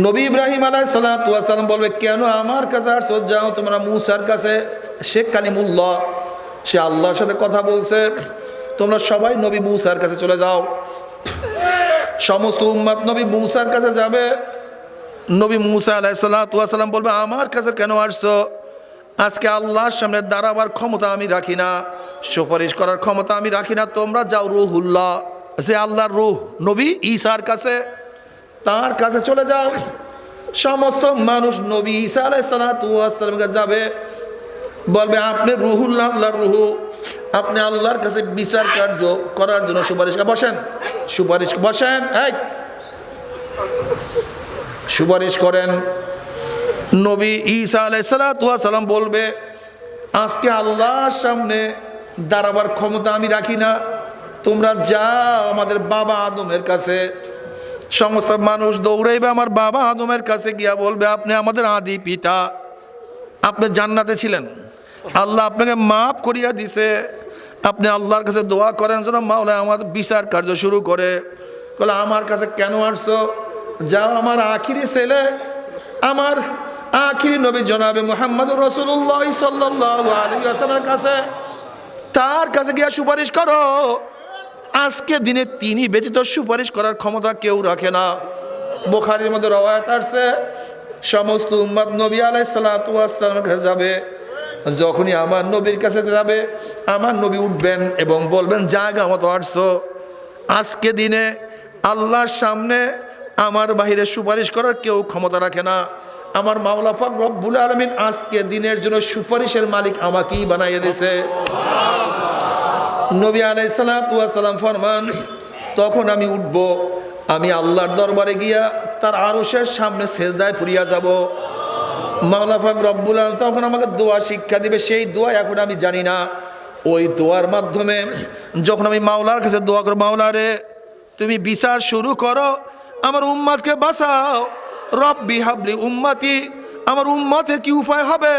নবী ইব্রাহিম আলাইহিস সালাতু ওয়াস সালাম বলবে, কেন আমার কাছে আসছো? যাও তোমরা মূসার কাছে, সে কালিমুল্লাহ, সে আল্লাহর সাথে কথা বলছে, তোমরা সবাই নবী মূসার কাছে চলে যাও। সমস্ত উম্মত নবী মূসার কাছে যাবে। নবী মূসা আলাইহিস সালাতু ওয়াস সালাম বলবে, আমার কাছে কেন আসছো? আজকে আল্লাহর সামনে দাঁড়াবার ক্ষমতা আমি রাখি না, সুপারিশ করার ক্ষমতা আমি রাখি না, তোমরা যাও রুহুল্লাহ, যে আল্লাহর রূহ, নবী ঈসার কাছে, তার কাছে চলে যাও। সমস্ত মানুষ নবী ঈসা আলাইহিস সালাতু ওয়াস সালামের কাছে যাবে, বলবে, আপনি রুহুল্লাহ, আল্লাহর রূহ, আপনি আল্লাহর কাছে বিচার কার্য করার জন্য সুপারিশ বসেন, সুপারিশ বসেন, এই সুপারিশ করেন। নবী ঈসা আলাইহিস সালাতু ওয়াস সালাম বলবে, আজকে আল্লাহর সামনে দাঁড়াবার ক্ষমতা আমি রাখি না, তোমরা যাও আমাদের বাবা আদমের কাছে। সমস্ত মানুষ দৌড়াইবে আমার বাবা আদমের কাছে, গিয়া বলবে, আপনি আমাদের আদি পিতা, আপনি জান্নাতে ছিলেন, আল্লাহ আপনাকে মাফ করিয়া দিছে, আপনি আল্লাহর কাছে দোয়া করেন যেন মাওলা আমার বিচার কার্য শুরু করে। বলে আমার কাছে কেন আসছো? যাও আমার আখিরি ছেলে, আমার আখিরি নবী জনাবে মুহাম্মদুর রাসূলুল্লাহ সাল্লাল্লাহু আলাইহি ওয়াসাল্লামের কাছে, তার কাছে গিয়ে সুপারিশ করো। আজকে দিনে তিনি ব্যতীত সুপারিশ করার ক্ষমতা কেউ রাখে না। বুখারীর মধ্যে রওয়ায়াত আছে, সমস্ত উম্মত নবী আলাইহিস সালাতু ওয়াস সালামের কাছে যাবে। যখনই আমার নবীর কাছে যাবে, আমার নবী উঠবেন এবং বলবেন, জায়গা মতো আসছো। আজকে দিনে আল্লাহর সামনে আমার বাহিরে সুপারিশ করার কেউ ক্ষমতা রাখে না। আমার মাওলা পাক রব্বুল আলামিন আজকে দিনের জন্য সুপারিশের মালিক আমাকেই বানাইয়ে দিয়েছে। নবী আলাইহিস সালাতু ওয়াস সালাম ফরমান, তখন আমি উঠব, আমি আল্লাহর দরবারে গিয়া তার আরশের সামনে সেজদায় পড়িয়া যাব। মাওলা পাক রব্বুল আলামিন তখন আমাকে দোয়া শিক্ষা দিবে। সেই দোয়া এখন আমি জানি না। ওই দোয়ার মাধ্যমে যখন আমি মাওলার কাছে দোয়া করব, মাওলা রে তুমি বিচার শুরু করো, আমার উম্মতকে বাঁচাও। রব্বি হাবলি উম্মতি, আমার উম্মতের কি উপায় হবে?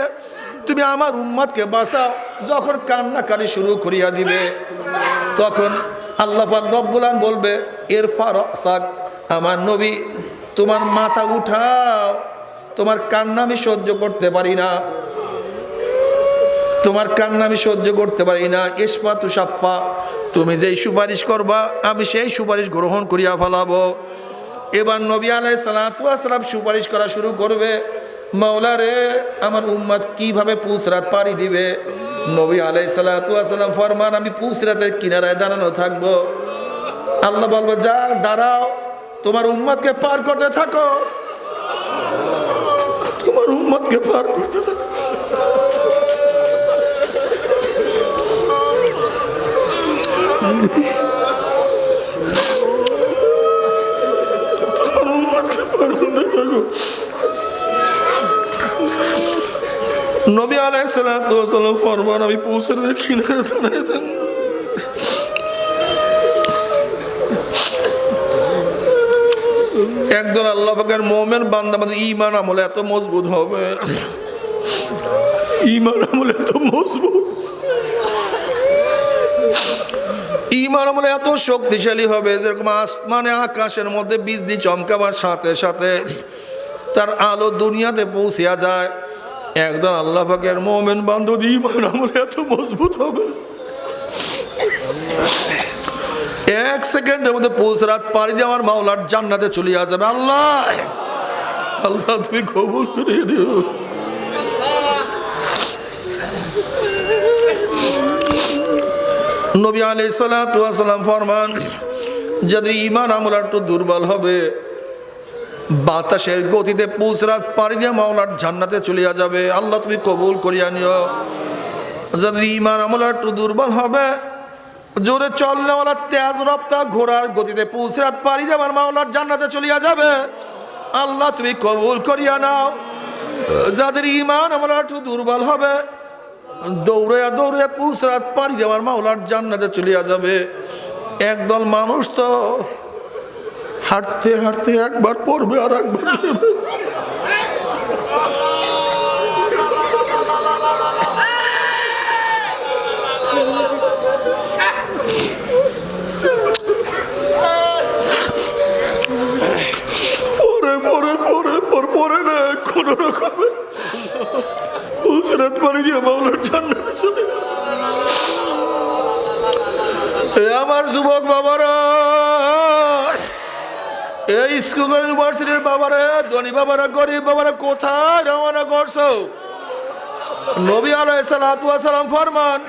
তুমি আমার উম্মতকে বাঁচাও। যখন কান্নাকারি শুরু করিয়া দিবে, তখন আল্লাহ পাক রব্বুল আলামিন বলবে, ইরফা রাসাক, আমার নবী তোমার মাথা উঠাও, তোমার কান্না আমি সহ্য করতে পারি না, তোমার কান্না আমি সহ্য করতে পারি না। ইসফা তুষাফা, তুমি যেই সুপারিশ করবা আমি সেই সুপারিশ গ্রহণ করিয়া ফেলাবো। এবার নবী আলাইহিস সালাতু ওয়াস সালাম সুপারিশ করা শুরু করবে, মাওলা রে আমার উম্মত কিভাবে পুসরাত পাড়ি দিবে? নবী আলাইহিস সালাতু ওয়াস সালাম ফরমান, আমি পুসরাতের কিনারায় দাঁড়ানো থাকবো। আল্লাহ বলবো, যা দাঁড়াও, তোমার উম্মতকে পার করতে থাকো, তোমার উম্মতকে পার করতে থাকো। নবী আলাইহিস সালাতু ওয়াস সালাম ফরমান, আমি পুসরাতের কিনারে দাঁড়ায় থাকবো। একদল আল্লাহ পাকের মুমিন বান্দা বান্দা ঈমান আমলে এত মজবুত হবে, ঈমান আমলে এত মজবুত, ঈমান আমলে এত শক্তিশালী হবে, যেরকম আসমানে আকাশের মধ্যে বিজলি চমকাবার সাথে সাথে তার আলো দুনিয়াতে পৌঁছিয়া যায়। একদল আল্লাহ পাকের মুমিন বান্দা ঈমান আমলে এত মজবুত হবে, এক সেকেন্ডের মধ্যে পুসরাত পাড়ি দিয়ে আমার মাওলার জান্নাতে চলিয়া যাবে। আল্লাহ আল্লাহ তুমি কবুল করে দিও। নবী আলাইহিস সালাতু ওয়াস সালাম ফরমান, যদি ঈমান আমল একটু দুর্বল হবে, বাতাসের গতিতে পুসরাত পাড়ি দিয়ে মাওলার জান্নাতে চলিয়া যাবে। আল্লাহ তুমি কবুল করিয়া নিও। যদি ঈমান আমল একটু দুর্বল হবে, জোরে চলনেওয়ালা তেজ রপ্তা ঘোড়ার গতিতে পুসরাত পাড়ি দিয়ে আমার মাওলার জান্নাতে চলিয়া যাবে। আল্লাহ তুমি কবুল করিয়া নাও। যাদের ঈমান আমল একটু দুর্বল হবে, দৌড়ে দৌড়ে পুসরাত পাড়ি দিয়ে আমার মাওলার জান্নাতে চলিয়া যাবে। একদল মানুষ তো হাঁটতে হাঁটতে একবার পড়বে আর একবার দেবে। পরে না কোন রকমে পুসরাত পাড়ি দিয়ে মাওলার জান্নাতে চলে গেল। আমার যুবক বাবারা, এই স্কুল ইউনিভার্সিটির বাবারা, ধনী বাবারা, গরিব বাবারা, কোথায় রওনা করছো? নবী আলাইহিস সালাতু ওয়াস সালাম ফরমান,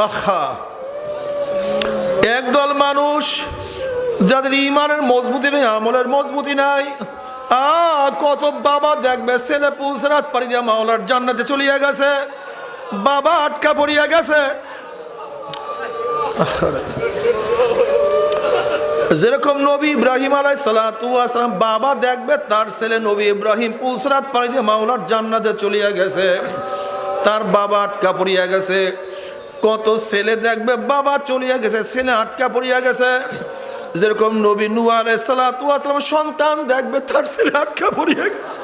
আহা একদল মানুষ যাদের ঈমানের মজবুতি নেই, আমলের মজবুতি নাই, কত বাবা দেখবে ছেলে পুসরাত পাড়ি দিয়ে মাওলার জান্নাতে চলিয়া গেছে, বাবা আটকা পড়িয়া গেছে। যেরকম নবী ইব্রাহিম আলাইহিস সালাতু ওয়াস সালাম, বাবা দেখবে তার ছেলে নবী ইব্রাহিম পুসরাত পাড়ি দিয়ে মাওলার জান্নাতে চলিয়া গেছে, তার বাবা আটকা পড়িয়া গেছে। কত ছেলে দেখবে বাবা চলিয়া গেছে, ছেলে আটকা পড়িয়া গেছে। যেরকম নবী নূহ আলাইহিস সালাতু ওয়াস সালাম সন্তান দেখবে তার ছেলে আটকা পড়িয়া গেছে,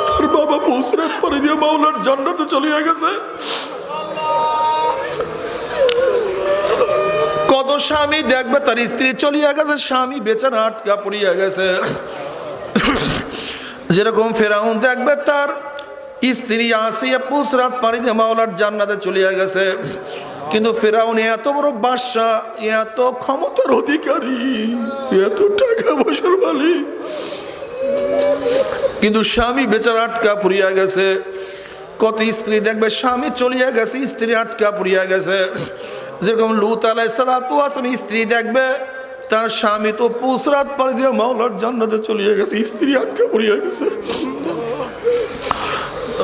তার বাবা পুসরাত পাড়ি দিয়ে মাওলার জান্নাতে চলে গেছে। কত স্বামী দেখবে তার স্ত্রী চলিয়া গেছে, স্বামী বেচারা আটকা পড়িয়া গেছে। যেরকম ফেরাউন দেখবে তার স্ত্রী আসিয়া পুসরাত পাড়ি দিয়ে মাওলার জান্নাতে চলিয়া গেছে। কিন্তু ফেরাউন এত বড় বাদশা, এত ক্ষমতার অধিকারী, এত টাকা পয়সার মালিক, কিন্তু স্বামী বেচারা আটকা পড়িয়া গেছে। কত স্ত্রী দেখবে স্বামী চলিয়া গেছে, স্ত্রী আটকা পড়িয়া গেছে। যেরকম লূত আলাইহিস সালাতু ওয়াস সালাম স্ত্রী দেখবে তার স্বামী তো পুসরাত পাড়ি দিয়ে মাওলার জান্নাতে চলিয়া গেছে, স্ত্রী আটকা পড়িয়া গেছে।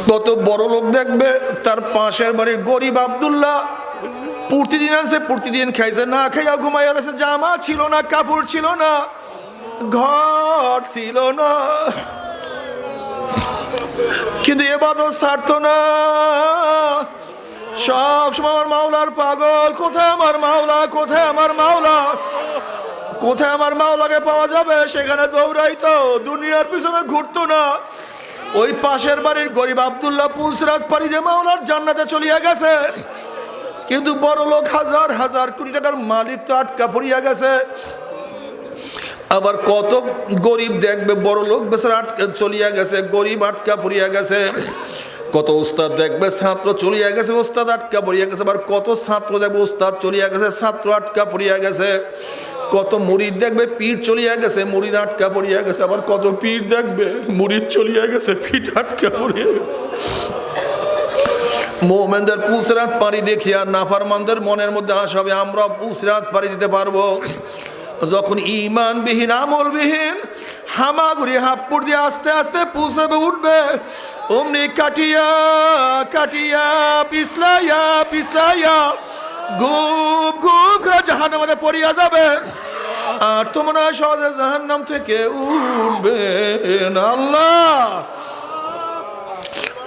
কত বড় লোক দেখবে তার পাশের বাড়ির গরিব আব্দুল্লাহ প্রতিদিন আছে, প্রতিদিন খাইছে, না খাইয়া ঘুমাইয়া গেছে, জামা ছিল না, কাপড় ছিল না, ঘর ছিল না, কিন্তু ইবাদত ছাড়তো না। সব সময় আমার মাওলার পাগল, কোথায় আমার মাওলা, কোথায় আমার মাওলা, কোথায় আমার মাওলাকে পাওয়া যাবে, সেখানে দৌড়াইতো, দুনিয়ার পিছনে ঘুরতো না। ওই পাশের বাড়ির গরিব আব্দুল্লাহ পুসরাত পাড়ি দিয়ে মাওলার জান্নাতে চলিয়া গেছে, কিন্তু বড় লোক হাজার হাজার কোটি টাকার মালিক তো আটকা পড়িয়া গেছে। আবার কত গরিব দেখবে বড় লোক বেচারা আটকা চলিয়া গেছে, গরিব আটকা পড়িয়া গেছে। কত উস্তাদ দেখবে ছাত্র চলিয়া গেছে, উস্তাদ আটকা পড়িয়া গেছে। আবার কত ছাত্র দেখবে উস্তাদ চলিয়া গেছে, ছাত্র আটকা পড়িয়া গেছে। কত মুরিদ দেখবে পীর চলিয়া গেছে, মুরিদ আটকা পড়িয়া গেছে। আবার কত পীর দেখবে মুরিদ চলিয়া গেছে, পীর আটকা পড়িয়া গেছে। মুমিনদের পুসরাত পাড়ি দেখিয়া নাফরমানদের মনের মধ্যে আশা হবে আমরা পুসরাত পাড়ি দিতে পারবো। যখন ঈমান বিহীন আমল বিহীন হামাগুড়ি হাপ্পুর দিয়ে আস্তে আস্তে পুষাবে উঠবে, অমনি কাটিয়া কাটিয়া পিছলাইয়া পিছলাইয়া গুপ গুপ করে জাহান্নামের মধ্যে পড়িয়া যাবে। আর তোমরা সহজে জাহান্নাম থেকে উঠবে না। আল্লাহ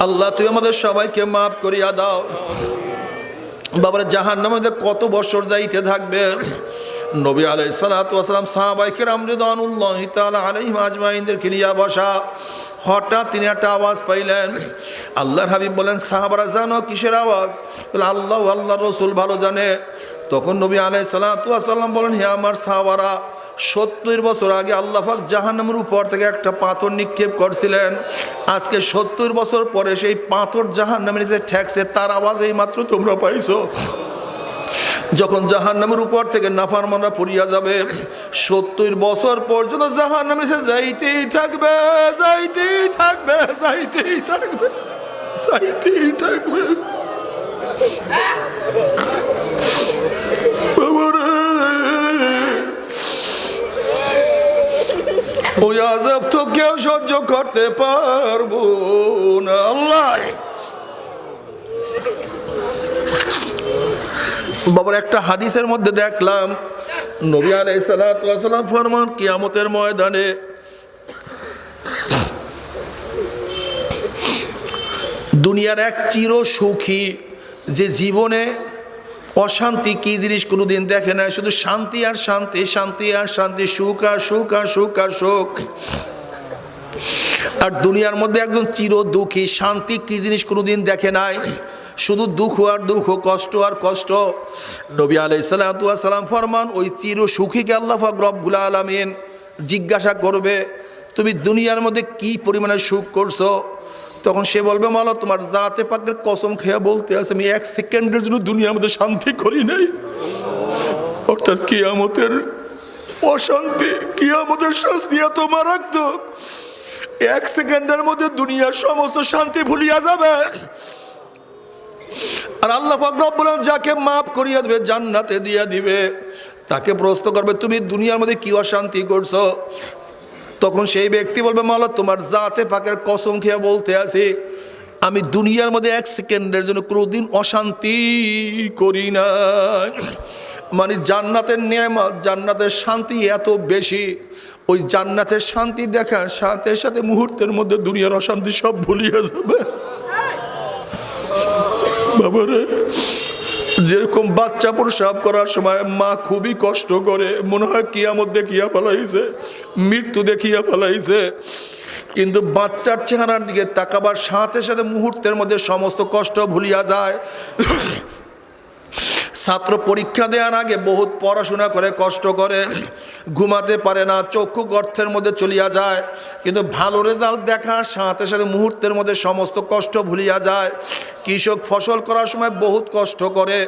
আল্লাহ তুই আমাদের সবাইকে মাফ করিয়া দাও। বাবার জাহান্নামের মধ্যে কত বছর যাইতে থাকবে। নবী আলাইহিস সালাতু ওয়াস সালাম সাহাবায়ে কেরাম রিদওয়ানুল্লাহি তাআলা আলাইহিম আজমাইনদেরকে নিয়ে বসা, হঠাৎ তিনি একটা আওয়াজ পাইলেন। আল্লাহর হাবিব বলেন সাহাবারা জানো কিসের আওয়াজ? বলে আল্লাহ আল্লাহর রাসূল ভালো জানে। তখন নবী আলাইহিস সালাতু ওয়াস সালাম বলেন হে আমার সাহাবারা, 70 বছর আগে আল্লাহ পাক জাহান্নামের উপর থেকে একটা পাথর নিক্ষেপ করছিলেন। আজকে 70 বছর পরে সেই পাথর জাহান্নামের যে ঠেকছে তার আওয়াজ এই মাত্র তোমরা পাইছো। যখন জাহান্নামের উপর থেকে নাফরমানরা পড়িয়া যাবে, 70 বছর পর্যন্ত জাহান্নামে সে যাইতেই থাকবে, যাইতেই থাকবে, যাইতেই থাকবে, যাইতেই থাকবে। ওই আযাব তো কেউ সহ্য করতে পারবো না। আল্লাহ বাবার একটা হাদিসের মধ্যে দেখলাম নবী আলাইহিস সালাতু ওয়াস সালাম ফরমান কিয়ামতের ময়দানে দুনিয়ার এক চির সুখী যে জীবনে অশান্তি কি জিনিস কোনোদিন দেখে না, শুধু শান্তি আর শান্তি, শান্তি আর শান্তি, সুখ আর সুখ আর সুখ আর সুখ। আর দুনিয়ার মধ্যে একজন চির দুঃখী, শান্তি কি জিনিস কোনোদিন দেখে নাই, শুধু দুঃখ আর দুঃখ, কষ্ট আর কষ্ট। নবী আলাইহিস সালাতু ওয়াস সালাম ফরমান ওই চির সুখীকে আল্লাহ পাক রব্বুল আলামিন জিজ্ঞাসা করবে তুমি দুনিয়ার মধ্যে কি পরিমাণে সুখ করছো? তখন সে বলবে মাওলা তোমার জাতে পাকের কসম খেয়ে বলতে আছে আমি 1 সেকেন্ডের জন্য দুনিয়ার মধ্যে শান্তি করি নাই। অর্থাৎ কিয়ামতের অশান্তি, কিয়ামতের শাস্তি এত মারাত্মক, 1 সেকেন্ডের মধ্যে দুনিয়ার সমস্ত শান্তি ভুলিয়া যাবে। আর আল্লাহ পাক রব্বুল আলামিন যাকে মাফ করিয়া দিবে, জান্নাতে দিয়া দিবে, তাকে প্রশ্ন করবে তুমি দুনিয়ার মধ্যে কি অশান্তি করছো? তখন সেই ব্যক্তি বলবে মাওলা তোমার জাতে পাকের কসম খেয়ে বলতে আছি আমি দুনিয়ার মধ্যে 1 সেকেন্ডের জন্য কোনোদিন অশান্তি করি না। মানে জান্নাতের নেয়ামত, জান্নাতের শান্তি এত বেশি, ওই জান্নাতের শান্তি দেখার সাথে সাথে মুহূর্তের মধ্যে দুনিয়ার অশান্তি সব ভুলিয়ে যাবে। বাবারে, যেরকম বাচ্চা প্রসব করার সময় মা খুবই কষ্ট করে, মনে হয় কিয়ামত দেখিয়া ফেলাইছে, মৃত্যু দেখিয়া ফেলাইছে। কিন্তু বাচ্চার চেহারার দিকে তাকাবার সাথে সাথে মুহূর্তের মধ্যে সমস্ত কষ্ট ভুলিয়া যায়। ছাত্র পরীক্ষা দেওয়ার আগে বহুত পড়াশোনা করে কষ্ট করে, ঘুমাতে পারে না, চক্ষু গর্তের মধ্যে চলিয়া যায়, কিন্তু ভালো রেজাল্ট দেখার সাথে সাথে মুহূর্তের মধ্যে সমস্ত কষ্ট ভুলিয়া যায়। কৃষক ফসল করার সময় বহুত কষ্ট করে,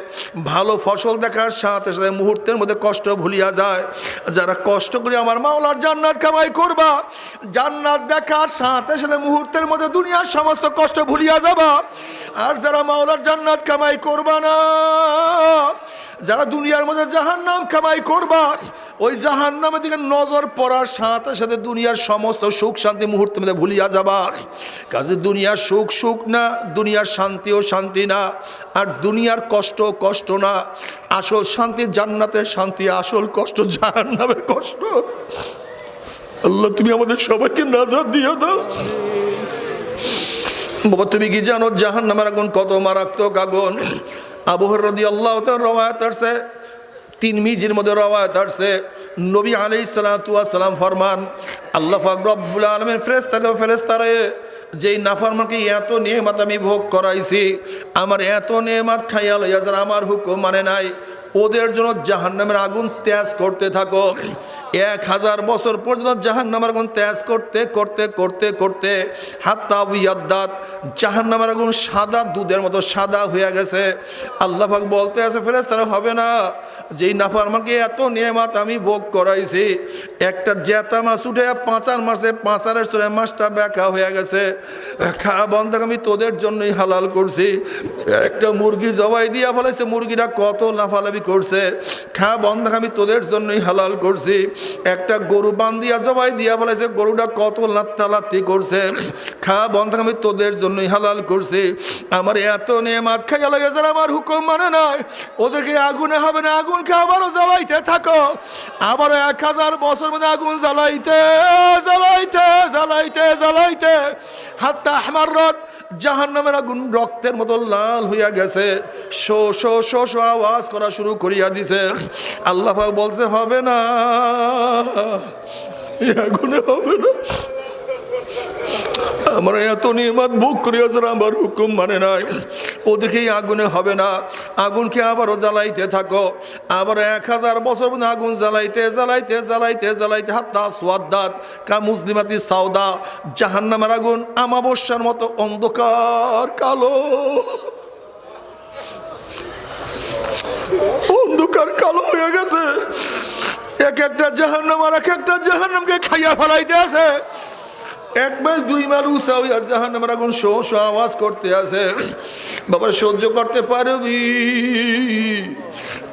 ভালো ফসল দেখার সাথে সাথে মুহূর্তের মধ্যে কষ্ট ভুলিয়া যায়। যারা কষ্ট করে আমার মাওলার জান্নাত কামাই করবা, জান্নাত দেখার সাথে সাথে মুহূর্তের মধ্যে দুনিয়ার সমস্ত কষ্ট ভুলিয়া যাবা। আর যারা মাওলার জান্নাত কামাই করবা না, যারা দুনিয়ার মধ্যে জাহান্নাম কামাই করবা, ওই জাহান্নামের দিকে নজর পড়ার সাথে সাথে দুনিয়ার সমস্ত সুখ শান্তি মুহূর্তের মধ্যে ভুলিয়া যাবা। কাজে দুনিয়ার সুখ সুখ না, দুনিয়ার শান্তিও শান্তি না, আর দুনিয়ার কষ্ট কষ্ট না। আসল শান্তি জান্নাতের শান্তি, আসল কষ্ট জাহান্নামের কষ্ট। আল্লাহ তুমি আমাদের সবাইকে নাজাত দিয়ে দাও। বাবা তুমি কি জানো জাহান্নামের আগুন কত মারাত্মক আগুন? আবু হুরায়রা রাদিয়াল্লাহু তাআলা রওয়ায়াত আছে, তিরমিজির মধ্যে রওয়ায়াত আছে, নবী আলাইহিস সালাতু ওয়াস সালাম ফরমান, আল্লাহ পাক রব্বুল আলামিন ফেরেশতারে যেই নাফরমানকে এত নেয়ামত আমি ভোগ করাইছি, আমার এত নেয়ামত খাইয়া লইয়া যারা আমার হুকুম মানে নাই, ওদের জন্য জাহান্নামের আগুন তেজ করতে থাকো। 1000 বছর পর্যন্ত জাহান্নামের আগুন তেজ করতে করতে করতে করতে হাত্তা বিয়াদ্দাত, জাহান্নামের আগুন সাদা দুধের মতো সাদা হয়ে গেছে। আল্লাহ পাক বলতে আছে ফেরেশতারা হবে না, যেই নাফরমানকে এত নেয়ামত আমি ভোগ করাইছি, একটা জেতা মাছ উঠে পাঁচার মাসে পাঁচারের চলে মাছটা ব্যাকা হয়ে গেছে, খা বন্ধক আমি তোদের জন্যই হালাল করছি। একটা মুরগি জবাই দিয়া ফেলেছে, মুরগিটা কত লাফালাফি করছে, খা বন্ধক আমি তোদের জন্যই হালাল করছি। একটা গরু বান্ধিয়া জবাই দিয়া ফেলেছে, গরুটা কত লাত্তালাত্তি করছে, খা বন্ধক আমি তোদের জন্যই হালাল করছি। আমার এত নেয়ামত খাইয়া লাগে যারা আমার হুকুম মানে নাই, ওদেরকে আগুনে হবে না, আগুনকে আবারও জ্বালাইতে থাকো, আবারও 1000 বছর মধ্যে আগুন জ্বালাইতে জ্বালাইতে জ্বালাইতে জ্বালাইতে হাত্তা আহমাররাত, জাহান্নামের আগুন রক্তের মতো লাল হইয়া গেছে, শো শো শো শো আওয়াজ করা শুরু করিয়া দিছে। আল্লাহ পাক বলছে হবে না, আগুনে হবে না। আমার এত নিয়ামত ভোগ করিয়াছে আমার হুকুম মানে নাই, ওদেরকে আগুনে হবে না, আগুনকে আবারও জ্বালাইতে থাকো, আবার 1000 বছর পর্যন্ত আগুন জ্বালাইতে জ্বালাইতে জ্বালাইতে জ্বালাইতে হাত্তা সুয়াদ্দাত কা মুসলিমাতি সাউদা, জাহান্নামের আগুন আমাবস্যার মতো অন্ধকার কালো, অন্ধকার কালো হয়ে গেছে। এক একটা জাহান্নাম আর এক একটা জাহান্নামকে খাইয়া ফেলাইতে আছে। 1 মাইল 2 মাইল উঁচা হইয়া জাহান্নামের আগুন শো শো আওয়াজ করতে আছে। বাবা সহ্য করতে পারবি?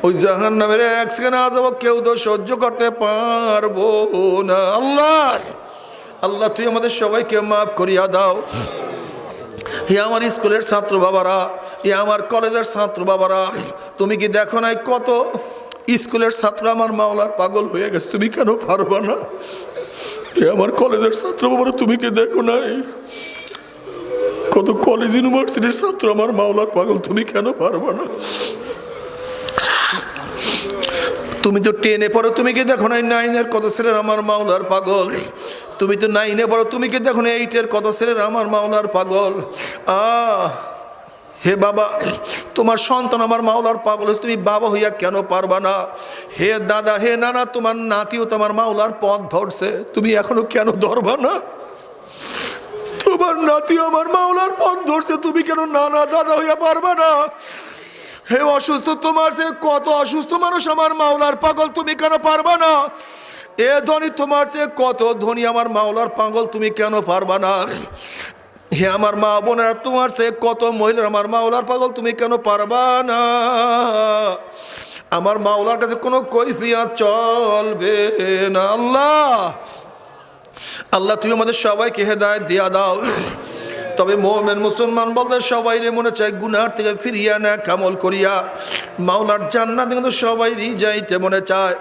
ওই জাহান্নামের 1 সেকেন্ড আযাব কেউ তো সহ্য করতে পারবো না। আল্লাহ আল্লাহ তুই আমাদের সবাইকে মাফ করিয়া দাও। হে আমার স্কুলের ছাত্র বাবারা, এ আমার কলেজের ছাত্র বাবারা, তুমি কি দেখো নাই কত স্কুলের ছাত্র আমার মাওলার পাগল হয়ে গেছে, তুমি কেন পারবা না? এ আমার কলেজের ছাত্র বাবারা, তুমি কি দেখো নাই কত কলেজ ইউনিভার্সিটির ছাত্র আমার মাওলার পাগল, তুমি কেন পারবা না? তুমি তো 10-এ পড়ো, তুমি কি দেখো নাই 9-এর কত ছেলের আমার মাওলার পাগল? তুমি তো 9-এ পড়ো, তুমি কি দেখো না 8-এর কত ছেলের আমার মাওলার পাগল? হে বাবা, তোমার সন্তান আমার মাওলার পাগল, তুমি বাবা হইয়া কেন পারবা না? হে দাদা, হে নানা, তোমার নাতিও তোমার মাওলার পথ ধরছে, তুমি এখনো কেন ধরবা না? তোমার নাতিও আমার মাওলার পথ ধরছে, তুমি কেন নানা দাদা হইয়া পারবা না? হে অসুস্থ, তোমার সে কত অসুস্থ মানুষ আমার মাওলার পাগল, তুমি কেন পারবা না? এ ধনী, তোমার চেয়ে কত ধনী আমার মাওলার পাগল, তুমি কেন পারবা না? হে আমার মা বোনেরা, তোমার চেয়ে কত মহিলার আমার মাওলার পাগল, তুমি কেন পারবা না? আমার মাওলার কাছে কোনো কৈফিয়ত চলবে না। আল্লাহ আল্লাহ তুমি আমাদের সবাইকে হেদায়েত দিয়া দাও। তবে মুমিন মুসলমান বলতে সবাই মনে চায় গুনার থেকে ফিরিয়া না কামল করিয়া মাওলার জান্নাতে কিন্তু সবাইরই যাইতে মনে চায়।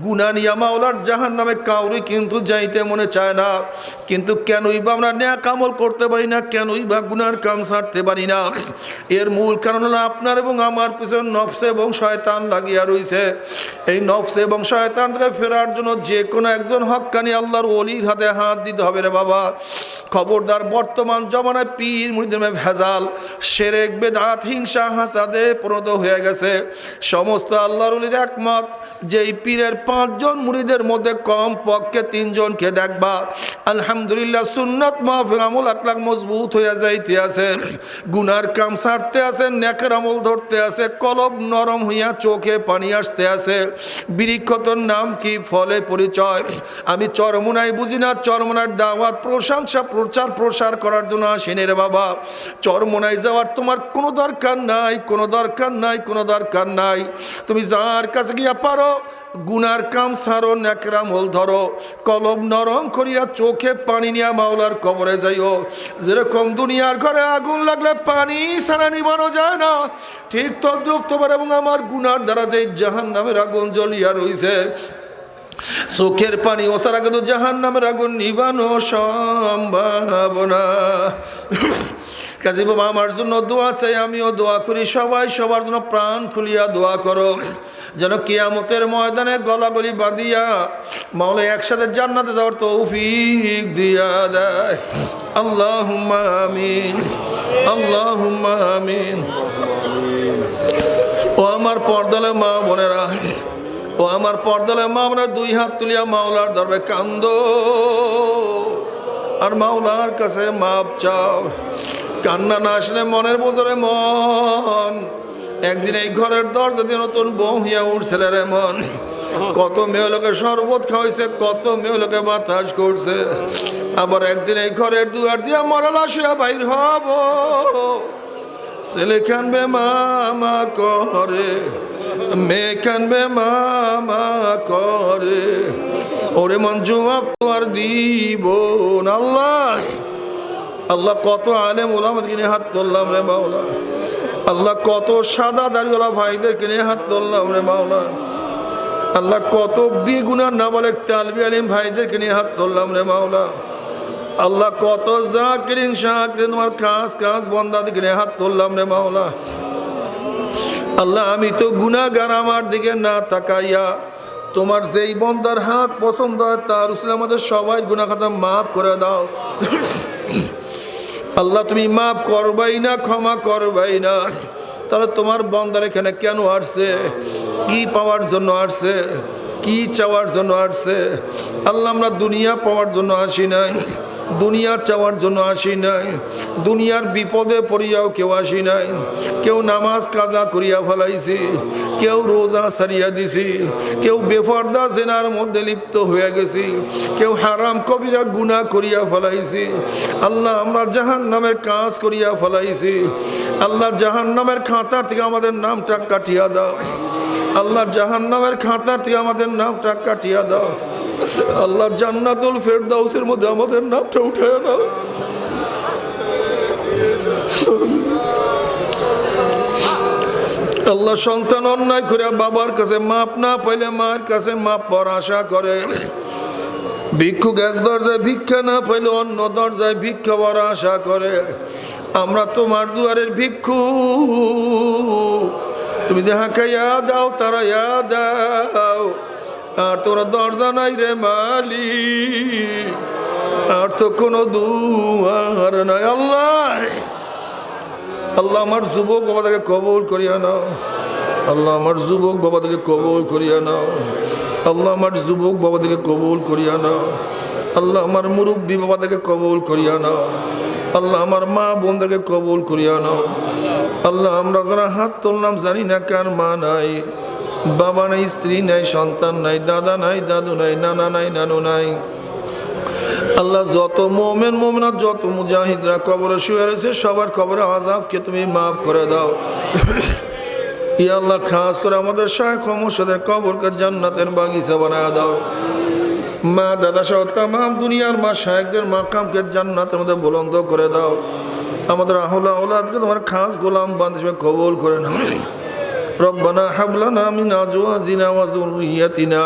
গুনাহ নিয়া মাওলার জাহান্নামে কাউরি কিন্তু যাইতে মনে চায় না। কিন্তু কেনই বা আমরা নেক আমল করতে পারি না, কেনই বা গুনার কাম ছাড়তে পারি না? এর মূল কারণ হলো আপনার এবং আমার পিছনে নফস এবং শয়তান লাগিয়া রয়েছে। এই নফস এবং শয়তান থেকে ফেরার জন্য যে কোনো একজন হক্কানি আল্লাহর ওলির হাতে হাত দিতে হবে রে বাবা। খবরদার, বর্তমান জমানায় পীর মুরিদের ভেজাল, শিরক, বিদআত, হিংসা, হাসাদে পরিণত হয়ে গেছে। সমস্ত আল্লাহর ওলির একমত যেই পীরের 5 জন মুরিদের মধ্যে কম পক্ষে 3 জনকে দেখবা আলহামদুলিল্লাহ সুন্নাত মাহফিক আমল আকলাক মজবুত হয়ে যাইতে আছে, গুনার কাম ছাড়তে আছে, নেকের আমল ধরতে আছে, কলব নরম হইয়া চোখে পানি আসতে আছে। বৃক্ষতর নাম কি, ফলে পরিচয়। আমি চরমুনাই বুঝি না, চরমুনার দাওয়াত প্রশংসা প্রচার প্রসার করার জন্য আসেনি রে বাবা। চরমুনাই যাওয়ার তোমার কোনো দরকার নাই, কোনো দরকার নাই, কোনো দরকার নাই। তুমি যার কাছে গিয়া পারো গুনার কাম সারো, নেকের আমল ধরো, কলব নরম করিয়া চোখে পানি নিয়া মাওলার কবরে যাইও। যেরকম দুনিয়ার ঘরে আগুন লাগলে পানি ছাড়া নিবানো যায় না, ঠিক তদ্রুপ তোমার এবং আমার গুনার দ্বারা যে জাহান্নামের আগুন জ্বলিয়া রইছে, চোখের পানি ওসারা কিন্তু জাহান্নামের আগুন নিবানো সম্ভব না। কাজী বাবা আমার জন্য দোয়া চাই, আমিও দোয়া করি, সবাই সবার জন্য প্রাণ খুলিয়া দোয়া করো যেন কিয়ামতের ময়দানে গলাগলি বাঁধিয়া মাওলা একসাথে জান্নাতে যাওয়ার তৌফিক দিয়া দেয়। আল্লাহুম্মা আমিন, আল্লাহুম্মা আমিন। ও আমার পর্দালে মা বোনেরা, ও আমার পর্দালে মা বোনেরা, 2 হাত তুলিয়া মাওলার দরবারে কান্দো আর মাওলার কাছে মাপ চাও। কান্না না আসলে মনের বোঝরে মন একদিন এই ঘরের দরজা দিয়ে নতুন বউ হইয়া উঠছিল রে মন। কত মেয়ে লোকে শরবত খাওয়াইছে, কত মেয়ে লোকে বাতাস করছে, আবার একদিন এই ঘরের দুয়ার দিয়া মরা লাশ হইয়া বাইর হব। ছেলে কানবে মামা করে, মেয়ে কানবে মামা করে, ওরে মন জবাব তো আর দিব না। আল্লাহ আল্লাহ কত আলেম ওলামাদেরকে নিয়ে হাত তুললাম রে মাওলা। আল্লাহ কত সাদা দাড়িওয়ালা ভাইদেরকে নিয়ে হাত তুললাম রে মাওলা। আল্লাহ কত বেগুনার নাবালেক তালবি আলিম ভাইদেরকে নিয়ে হাত তুললাম রে মাওলা। আল্লাহ কত জাকিরিন শাকিরিন তোমার কাজ কাজ বন্দাদেরকে নিয়ে হাত তুললাম রে মাওলা। আল্লাহ আমি তো গুনাহগার, আমার দিকে না তাকাইয়া তোমার যেই বন্দার হাত পছন্দ হয় তার উসিলায় আমাদের সবাই গুনাহ খাতা মাফ করে দাও। আল্লাহ তুমি মাফ করবাই না, ক্ষমা করবাই না, তাহলে তোমার বন্দার এখানে কেন আসছে, কি পাওয়ার জন্য আসছে, কি চাওয়ার জন্য আসছে? আল্লাহ আমরা দুনিয়া পাওয়ার জন্য আসি নাই, দুনিয়া চাওয়ার জন্য আসি নাই, দুনিয়ার বিপদে পড়িয়াও কেউ আসি নাই। কেউ নামাজ কাজা করিয়া ফেলাইছি, কেউ রোজা সারিয়া দিছি, কেউ বেপরদা জেনার মধ্যে লিপ্ত হয়ে গেছি, কেউ হারাম কবিরা গুনাহ করিয়া ফেলাইছি। আল্লাহ আমরা জাহান্নামের কাজ করিয়া ফেলাইছি। আল্লাহ জাহান্নামের খাতার থেকে আমাদের নামটা কাটিয়া দাও। আল্লাহ জাহান্নামের খাতার থেকে আমাদের নামটা কাটিয়া দাও। আল্লাহ জান্নাতুল ফেরদাউসের মধ্যে আমাদের নামটা উঠায় নাও। আল্লাহ সন্তান অন্যায় করে বাবার কাছে মাপ না পাইলে মার কাছে মাপ পাওয়ার আশা করে, ভিক্ষুক এক দরজায় ভিক্ষা না পাইলে অন্য দরজায় ভিক্ষা পাওয়ার আশা করে। আমরা তোমার দুয়ারের ভিক্ষু, তুমি দেখা খাইয়া দাও, তারা ইয়া দাও, আর তোরা দরজা নাই রে মালিক, আর তো কোনো দুয়ার নাই। আল্লাহ আল্লাহ আমার যুবক বাবাদেরকে কবুল করিয়া নাও। আল্লাহ আমার যুবক বাবাদেরকে কবুল করিয়া নাও। আল্লাহ আমার যুবক বাবাদেরকে কবুল করিয়া নাও। আল্লাহ আমার মুরব্বী বাবাদেরকে কবুল করিয়া নাও। আল্লাহ আমার মা বোনদেরকে কবুল করিয়া নাও। আল্লাহ আমরা যারা হাত তুললাম জানি না কার মা নাই, বাবা নাই, স্ত্রী নাই, সন্তান নাই, দাদা নাই, দাদু নাই, নানা নাই, নানু নাই। আল্লাহ যত মোমেন মোমেনাত, যত মুজাহিদরা কবরে শুয়ে রয়েছে সবার কবরে আযাবকে তুমি মাফ করে দাও। ইয়া আল্লাহ খাস করে আমাদের শায়েখ ও মুর্শিদের কবরকে জান্নাতের বাগিচা বানায় দাও। মা দাদা সহ তামাম দুনিয়ার মা শায়েখদের মাকামকে জান্নাতের মধ্যে বুলন্দ করে দাও। আমাদের আহলা আওলাদকে তোমার খাস গোলাম বান্দা হিসেবে কবুল করে নাও। রব্বানা হাব লানা মিন আজওয়াজিনা ওয়া যুররিয়্যাতিনা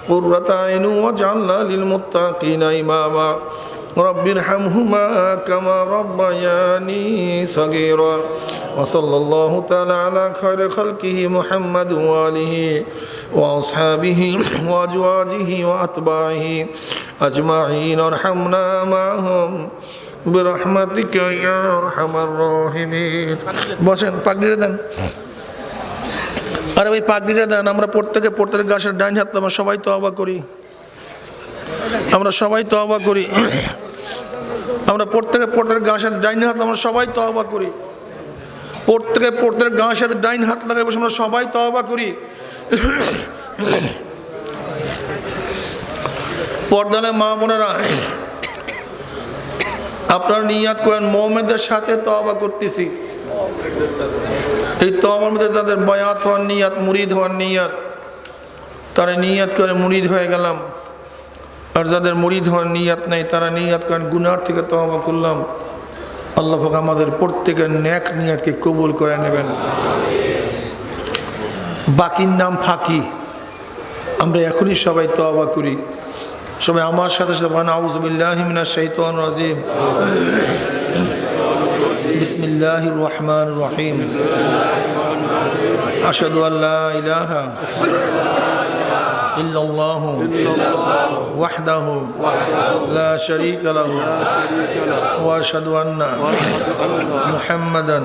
কুররাতা আইন ওয়াজআলনা লিল মুত্তাকিনা ইমামা। রব্বিরহামহুমা কামা রাব্বায়ানি সাগীরা। ওয়া সাল্লাল্লাহু তাআলা আলা খায়রি খালকিহি মুহাম্মাদ ওয়া আলিহি ওয়া আসহাবিহি ওয়া আজওয়াজিহি ওয়া আতবাইহি আজমাইন। আরহামনা মাহুম বিরহমাতিকা ইয়া আরহামার রাহিমিন। বসেন, পাগড়িটা দেন। আরে ভাই পাগড়িটা দেন। আমরা প্রত্যেকের গাছের ডাইন হাত আমরা সবাই তওবা করি। আমরা সবাই তওবা করি। আমরা প্রত্যেকের গাছের ডাইন হাত আমরা সবাই তওবা করি। প্রত্যেকের গাছের ডাইন হাত লাগাই বসে আমরা সবাই তওবা করি। পর্দালে মা বোনেরা, আপনারা নিয়াত করেন মুমিনদের সাথে তওবা করতেছি। এই তওবার মধ্যে যাদের বায়াত হওয়ার নিয়াত, মুরিদ হওয়ার নিয়াত, তারা নিয়াত করে মুরিদ হয়ে গেলাম। আর যাদের মুরিদ হওয়ার নিয়াত নেই তারা নিয়াত করেন গুনার থেকে তওবা করলাম। আল্লাহ পাক আমাদের প্রত্যেকের নেক নিয়াতকে কবুল করে নেবেন। বাকির নাম ফাঁকি। আমরা এখনই সবাই তওবা করি। সবাই আমার সাথে সাথে বলেন আউযু বিল্লাহি মিনাশ শাইতানির রাজিম। বিসমিল্লাহির রহমানির রহিম। আশহাদু আল্লা ইলাহা ইল্লাল্লাহু ওয়াহদাহু লা শারীকা লাহু ওয়া আশহাদু আন্না মুহাম্মাদান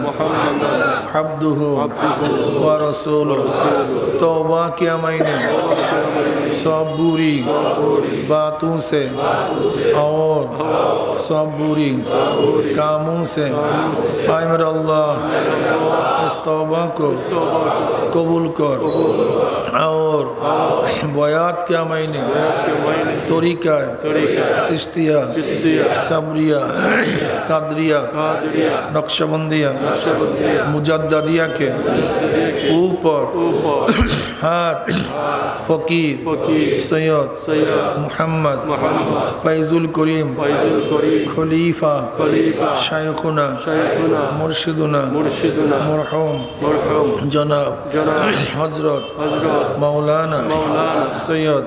আবদুহু ওয়া রাসূলুহু। तौबा किया मैंने सब बुरी बातों से और सब बुरी कामों से। आए मेरा अल्लाह इस तौबा को कबूल कर और बयात किया मैंने तरीका सिस्तिया सबरिया कादरिया नक्शबंदिया मुजद्दिया के ऊपर हाथ फकीर सैयद मोहम्मद फैजुल करीम खलीफा शायखुना मुर्शिदुना मरहूम जनाब हजरत मौलाना सैयद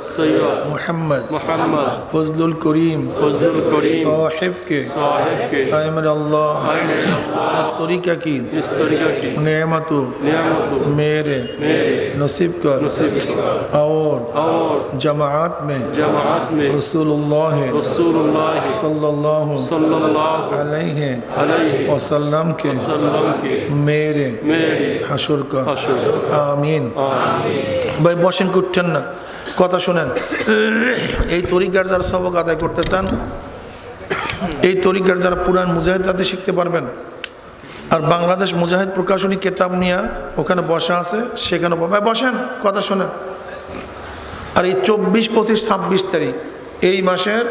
मोहम्मद फजलुल करीम साहिब के आयमर अल्लाह इस तरीका की नेमत मेरे नसीब कर और जमात में रसूलुल्लाह सल्लल्लाहु अलैहि वसल्लम के मेरे हशर का आमीन। भाई बसेन कुट्टेन ना কথা শুনেন। এই তরিকার যারা সবক আদায় করতে চান, এই তরিকার যারা পুরান মুজাহিদ তাদের শিখতে পারবেন। আর বাংলাদেশ মুজাহিদ প্রকাশনী কিতাব নিয়ে ওখানে বসা আছে, সেখানে বসেন, কথা শোনেন। আর এই 24, 25, 26 তারিখ এই মাসের